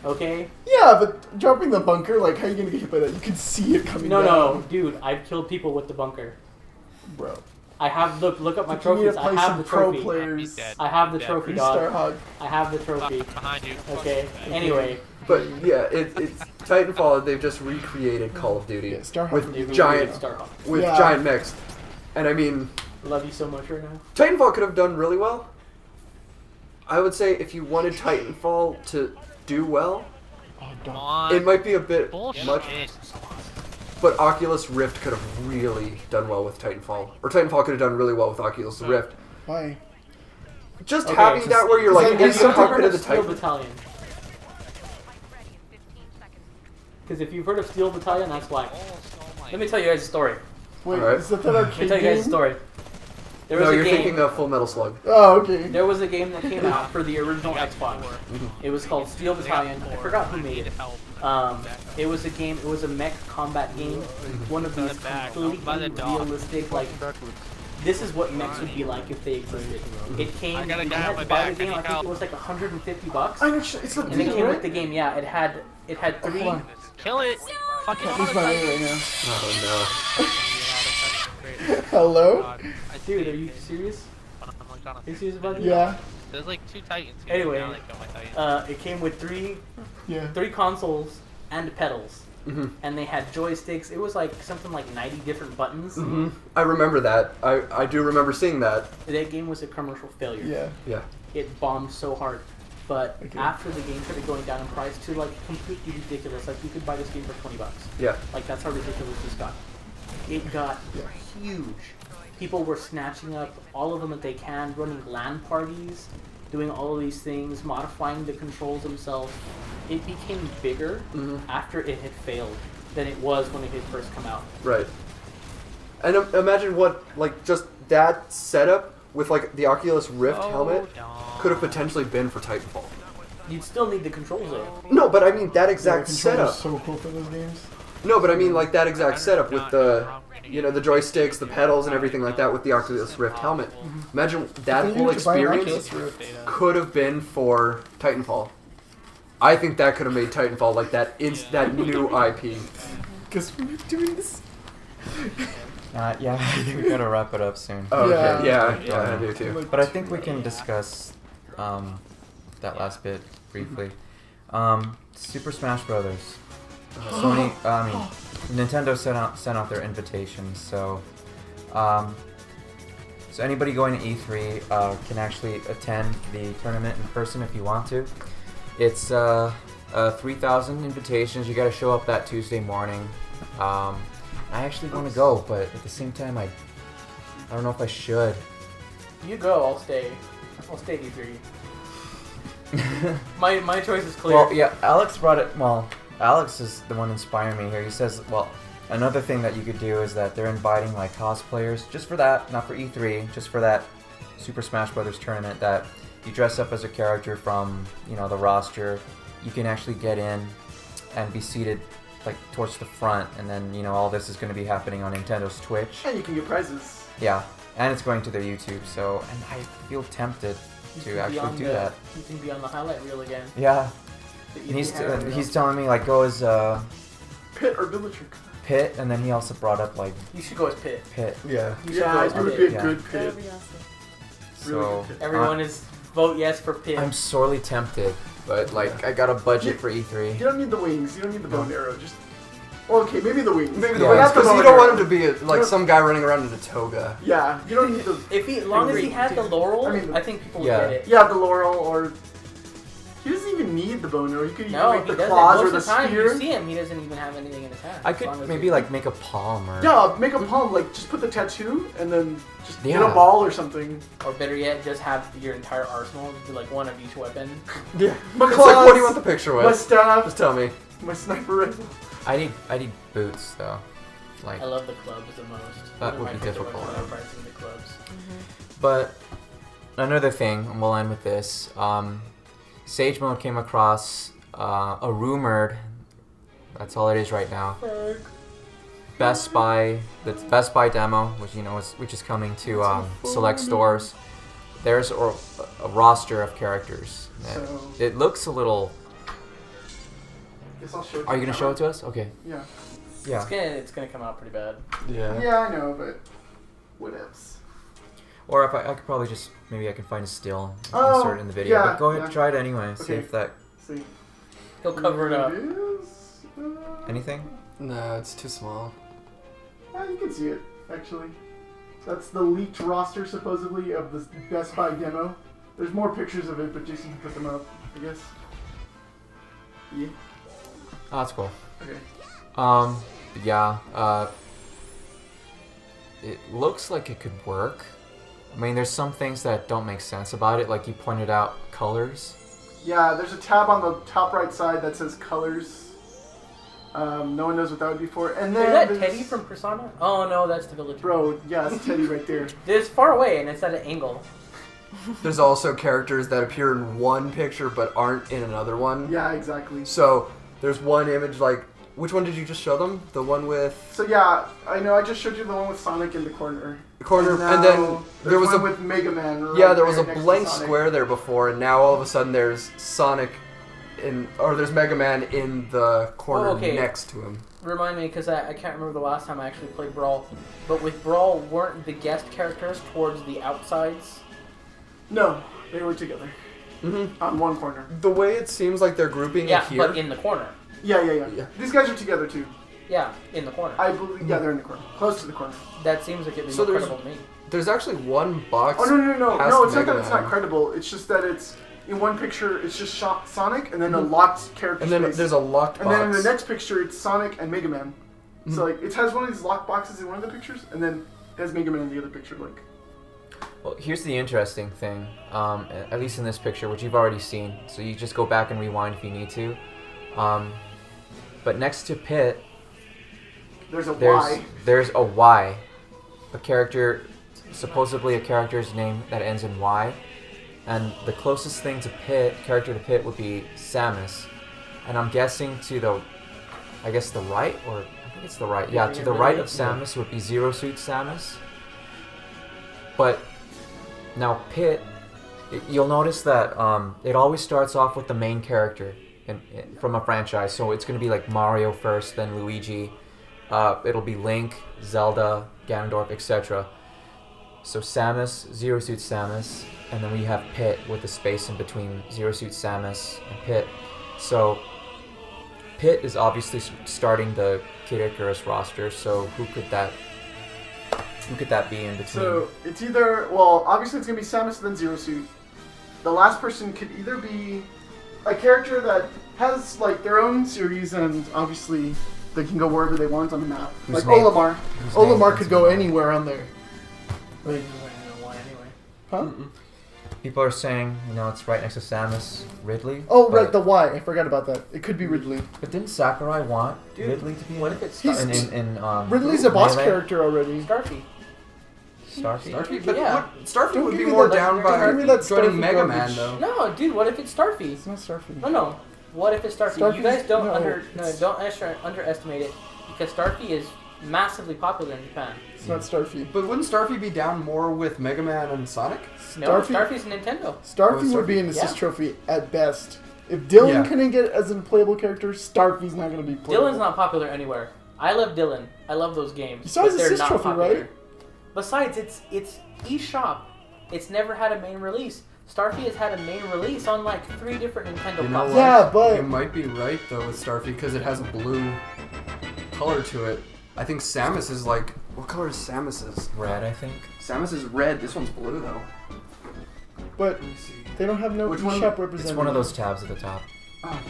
Okay? Yeah, but dropping the bunker, like, how are you gonna get hit by that? You can see it coming No, down. dude, I've killed people with the bunker. Bro. I have look up my You need trophies. to I play have some the pro trophy. players. Dead. I have the Dead. trophy, Free dog. Starhawk. I have the trophy. Behind you. Okay. Anyway, But yeah, it's Titanfall. They've just recreated Call of Duty Yeah, Starhawk. they with recreated giant Starhawk. with Yeah. giant mechs, and I mean, Love you so much right now. Titanfall could have done really well. I would say if you wanted Titanfall to do well, Oh, Come dog. on. it might be a bit Bullshit. much. But Oculus Rift could have really done well with Titanfall, or Titanfall could have done really well with Oculus Rift. Why? Just Okay, having just- that where you're Is like that in really the something cockpit of the Steel Titan. Battalion. Because if you've heard of Steel Battalion, that's why. Let me tell you guys a story. Wait, Alright. is that that Let me arcade tell you guys a game? story. There No, was a you're game. thinking of Full Metal Slug. Oh, okay. There was a game that came out for the original Xbox. It was called Steel Battalion. I forgot who made it. It was a game. It was a mech combat game. One of these completely realistic, like this is what mechs would be like if they existed. It came. I got a You guy had on my to buy back. the game. Can I you think help? it was like $150. I'm not sure. It's the And it thing, came with right? the game. Yeah, it had three. Hold on. Kill it. Fucking Can't lose my name right now. Oh Hello? Dude, are you serious? Are you serious about that? Yeah. There's like 2 Titans here. Anyway, I like my Titans. It came with three Yeah. consoles and pedals, no. and they had joysticks. It was like something like 90 different buttons. Hmm. I remember that. I do remember seeing that. That game was a commercial failure. Yeah. Yeah. It bombed so hard. But Okay. after the game started going down in price to like completely ridiculous, like you could buy this game for $20. Yeah. Like that's how ridiculous this got. It got Yeah. huge. People were snatching up all of them that they can, running LAN parties, doing all of these things, modifying the controls themselves. It became bigger Mhm. after it had failed than it was when it had first come out. Right. And imagine what, like, just that setup with, like, the Oculus Rift helmet could have potentially been for Titanfall. You'd still need the controls though. No, but I mean that The exact controller's setup. so cool for those games. No, but I mean like that exact setup with the, you know, the joysticks, the pedals, and everything like that with the Oculus Rift helmet. Imagine that Then you whole need to buy an experience Oculus Rift. could have been for Titanfall. I think that could have made Titanfall like that new IP. Because we're doing this. Yeah, I think we gotta wrap it up soon. Oh, Yeah. okay. Yeah, I do too. But I think we can discuss that last bit briefly. Super Smash Brothers. Sony, Nintendo sent out their invitations, so anybody going to E3 can actually attend the tournament in person if you want to. It's 3,000 invitations. You got to show up that Tuesday morning. I actually want to go, but at the same time, I don't know if I should. You go, I'll stay. I'll stay D3. My choice is clear. Well, yeah, Alex brought it. Well, Alex is the one inspiring me here. He says, well, another thing that you could do is that they're inviting like cosplayers just for that, not for E3, just for that Super Smash Brothers tournament. That you dress up as a character from, you know, the roster. You can actually get in and be seated like towards the front, and then you know all this is going to be happening on Nintendo's Twitch. And you can get prizes. Yeah, and it's going to their YouTube. So, and I feel tempted You to can be actually on do the- that. You can be on the highlight reel again. Yeah. The And he's E3 highlight reel. he's telling me like go as Pit or Villager. Pit, and then he also brought up like You should go as Pit. Pit. Yeah. You should go Yeah, as it would Pit. be a Yeah. good That pit. would be awesome. So good pit. Everyone is vote yes for Pit. I'm sorely tempted, but like I got a budget for E3. You don't need the wings. You don't need the bow and arrow. Just Well, okay, maybe the wings. Maybe Yeah. the wings, Not the because bow you and don't arrow. want him to be like some guy running around in a toga. Yeah, you don't need the. If he, as long as he had the laurel, I think people would Yeah. get it. Yeah, the laurel or. He doesn't even need the bow and arrow. He could even No, make he the doesn't. claws Most or of the the time, spear. you see him, he doesn't even have anything in his hand. I as could long as maybe he- like make a palm or Yeah, make a palm. Like just put the tattoo and then just get Yeah. a ball or something. Or better yet, just have your entire arsenal, do like one of each weapon. Yeah. My It's claws. like, what do you want the picture with? My staff. Just tell me. My sniper rifle. I need boots though. Like, I love the clubs the most. That Those are would my be favorite difficult. ones when I'm practicing the clubs. but another thing, and we'll end with this. Sage Mode came across a rumored. That's all it is right now. Best Buy, the Best Buy demo, which is coming to select stores. There's a roster of characters. So- It looks a little. Guess I'll show it. Are you gonna show it to us? Okay. Yeah. Yeah. It's gonna come out pretty bad. Yeah. Yeah, I know, but what else? Or if I could probably just maybe I can find a still and Oh, insert it in the video. yeah, But go ahead, yeah. try it anyway. See Okay. if that See. He'll cover it up. is. anything. No, it's too small. You can see it actually. That's the leaked roster supposedly of the Best Buy demo. There's more pictures of it, but Jason can put them up, I guess. Yeah. Oh, that's cool. Okay. Yeah. It looks like it could work. I mean, there's some things that don't make sense about it, like you pointed out colors. Yeah, there's a tab on the top right side that says colors. No one knows what that would be for. And then Is that there's- Teddy from Persona? Oh no, that's the village. Bro, yeah, it's Teddy right there. It's far away and it's at an angle. There's also characters that appear in one picture but aren't in another one. Yeah, exactly. So there's one image like, which one did you just show them? The one with So yeah, I know. I just showed you the one with Sonic in the corner. the corner, and now then there there's was one a with Mega Man. Right yeah, there was a next to blank Sonic. square there before, and now all of a sudden there's Sonic or there's Mega Man in the corner Oh, okay. next to him. Remind me, because I can't remember the last time I actually played Brawl. But with Brawl, weren't the guest characters towards the outsides? No, they were together Mm-hmm. on one corner. The way it seems like they're grouping Yeah, it here. but in the corner. Yeah. These guys are together too. Yeah, in the corner. I believe. Yeah, they're in the corner, close to the corner. That seems like it'd be So more there's- credible to me. There's actually one box. Oh no! past No, it's not Mega that it's Man. not credible. It's just that it's in one picture. It's just Sonic, and then a locked character And then space. there's a locked And box. then in the next picture, it's Sonic and Mega Man. So like, it has one of these locked boxes in one of the pictures, and then it has Mega Man in the other picture. Like, Well, here's the interesting thing. At least in this picture, which you've already seen. So you just go back and rewind if you need to. But next to Pit, there's a Y. there's a Y. A character, supposedly a character's name that ends in Y. And the closest thing to character to Pit would be Samus. And I'm guessing to the, I guess the right, or I think it's the right. Yeah, to the right of Samus would be Zero Suit Samus. But now Pit, you'll notice that it always starts off with the main character from a franchise. So it's going to be like Mario first, then Luigi. It'll be Link, Zelda, Ganondorf, etc. So Samus, Zero Suit Samus, and then we have Pit with the space in between Zero Suit Samus and Pit. So Pit is obviously starting the Kid Icarus roster. So who could that be in between? So it's either obviously it's gonna be Samus and then Zero Suit. The last person could either be a character that has like their own series, and obviously they can go wherever they want on the map. Whose Like name- Olimar. whose Olimar name could is go Olimar? anywhere on there. Like, huh? People are saying, it's right next to Samus, Ridley. Oh, but- right, the Y. I forgot about that. It could be Ridley. But didn't Sakurai want Dude, Ridley to be what in if it's He's- Ridley's a boss Melee? character already. Starfy? Starfy, but Yeah. Starfy Don't would give be me more that- down don't by give me that joining Starfy Mega garbage. Man though. No, dude, what if it's Starfy? It's not Starfy. No. What if it's Starfy? Starfy's- You guys don't no, don't underestimate it, because Starfy is massively popular in Japan. It's not Starfy. But wouldn't Starfy be down more with Mega Man and Sonic? No, Starfy- Starfy's Nintendo. Starfy Oh, would be Starfy. an assist Yeah. trophy at best. If Dylan Yeah. couldn't get as a playable character, Starfy's not going to be playable. Dylan's not popular anywhere. I love Dylan. I love those games. You saw but his they're assist not trophy, popular. right? Besides, it's eShop. It's never had a main release. Starfy has had a main release on like 3 different Nintendo You know platforms. what? Yeah, but- you might be right though with Starfy because it has a blue color to it. I think Samus is like... What color is Samus's? Red, I think. Samus is red. This one's blue, though. But they don't have no Which one? eShop representative. It's one of those tabs at the top. Oh,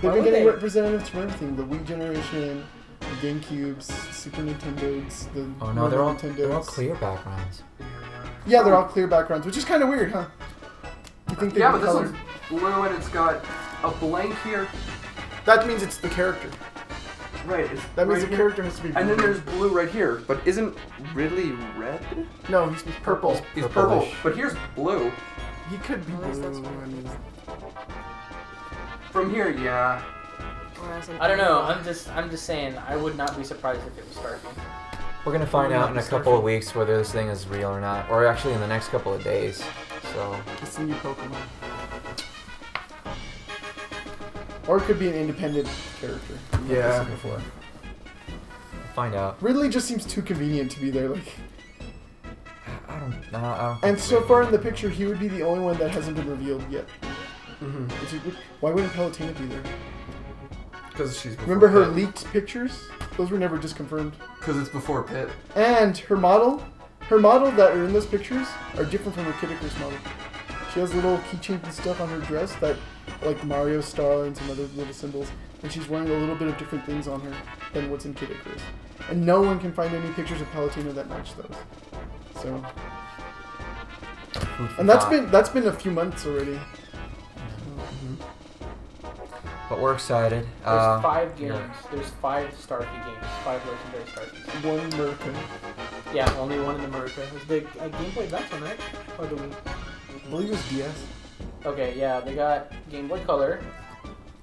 They've been getting representatives from everything. The Wii generation, the GameCubes, Super Nintendos, the Oh no, they're all Nintendos. clear backgrounds. Yeah, they're all clear backgrounds, which is kind of weird, huh? You think they yeah, would but this color... one's blue and it's got a blank here. That means it's the character. Right. That means right the here. character has to be blue. And then there's blue right here. But isn't Ridley red? No, he's purple. He's purple. But here's blue. He could be Unless blue. that's right. I mean, From here, yeah. I don't know. I'm just saying. I would not be surprised if it was Starfield. We're gonna find Probably out not in a the couple Starfield. of weeks whether this thing is real or not, or actually in the next couple of days. So it's the new Pokemon. Or it could be an independent character. like I Yeah. said before. find out. Ridley just seems too convenient to be there. Like, I don't know. and so far in the picture, he would be the only one that hasn't been revealed yet. Mm-hmm. Why wouldn't Palutena be there? Because she's before Remember her Pit. leaked pictures? Those were never just confirmed. Because it's before Pit. And her model that are in those pictures are different from her Kid Icarus model. She has little keychains and stuff on her dress that, like Mario Star and some other little symbols, and she's wearing a little bit of different things on her than what's in Kid Icarus. And no one can find any pictures of Palutena that match those. So, Food for and thought. that's been a few months already. But we're excited. There's 5 games. yeah. There's 5 Starfy games. 5 legendary Starfies. One American. Yeah, only one in America. It's the Game Boy Advance one, right? Or the Wii? I believe it was DS. Okay, yeah, they got Game Boy Color,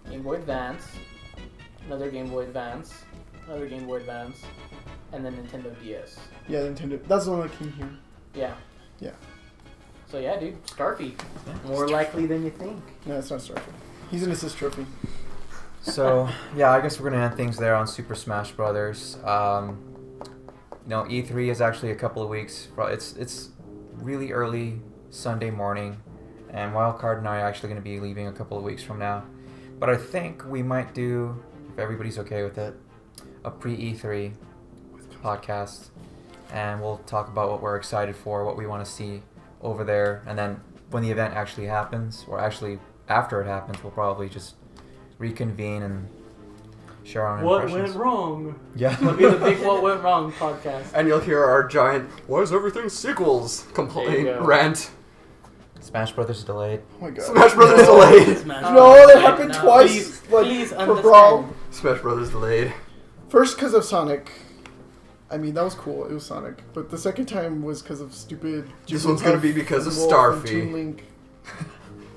Game Boy Advance, another Game Boy Advance, another Game Boy Advance, and then Nintendo DS. Yeah, Nintendo. That's the one that came here. Yeah. Yeah. So yeah, dude, Starfy. More likely than you think. No, it's not Starfield. He's an assist trophy. So yeah, I guess we're gonna end things there on Super Smash Brothers. E3 is actually a couple of weeks. It's really early Sunday morning, and Wildcard and I are actually gonna be leaving a couple of weeks from now. But I think we might do, if everybody's okay with it, a pre-E3 podcast, and we'll talk about what we're excited for, what we want to see over there, and then when the event actually happens, or actually after it happens, we'll probably just reconvene and share our What impressions. went wrong? Yeah. It'll be the big What Went Wrong podcast. And you'll hear our giant, why is everything sequels? There Complaint, you go. rant. Smash Brothers delayed. Oh my god. Smash Brothers delayed. Smash No, Brothers. that happened twice. Please like, for Brawl. understand. Smash Brothers delayed. First, because of Sonic. I mean, that was cool. It was Sonic. But the second time was because of stupid... This one's gonna be because of Wolf and Starfy. Toon Link.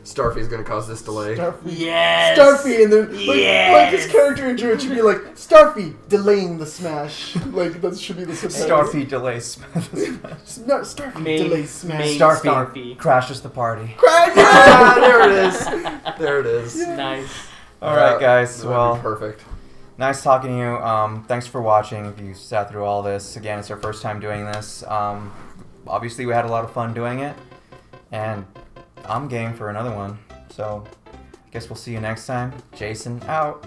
Starfy's gonna cause this delay. Starfy. Yes. Starfy, and then like his Yes. character intro, it should be like Starfy delaying the smash. Like that should be the subtitle. Starfy delays. No, Starfy Main- delays smash. main- Starfy, Starfy. crashes the party. Ah, there it is. There it is. Nice. All right, guys. That would be Well, perfect. nice talking to you. Thanks for watching. If you sat through all this, again, it's our first time doing this. Obviously, we had a lot of fun doing it, and I'm game for another one. So, I guess we'll see you next time. Jason out.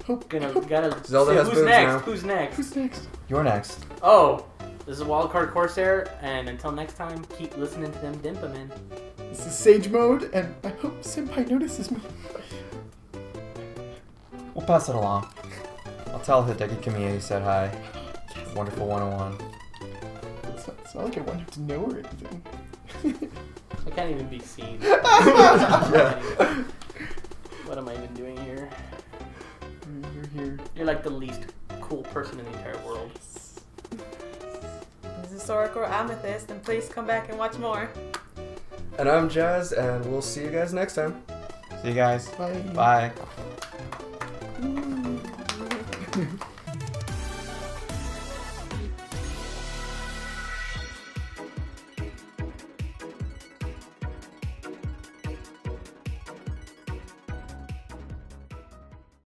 Gotta Zelda say, has who's boobs next? now. Who's next? Who's next? You're next. Oh, this is Wildcard Corsair, and until next time, keep listening to them Dimpa Men. This is Sage Mode, and I hope Senpai notices me. We'll pass it along. I'll tell Hideki Kamiya you said hi. Wonderful 101. It's not like I want him to know or anything. I can't even be seen. What am I even doing here? You're here. You're like the least cool person in the entire world. This is Sorok or Amethyst, and please come back and watch more. And I'm Jazz, and we'll see you guys next time. See you guys. Bye. Bye. Ooh.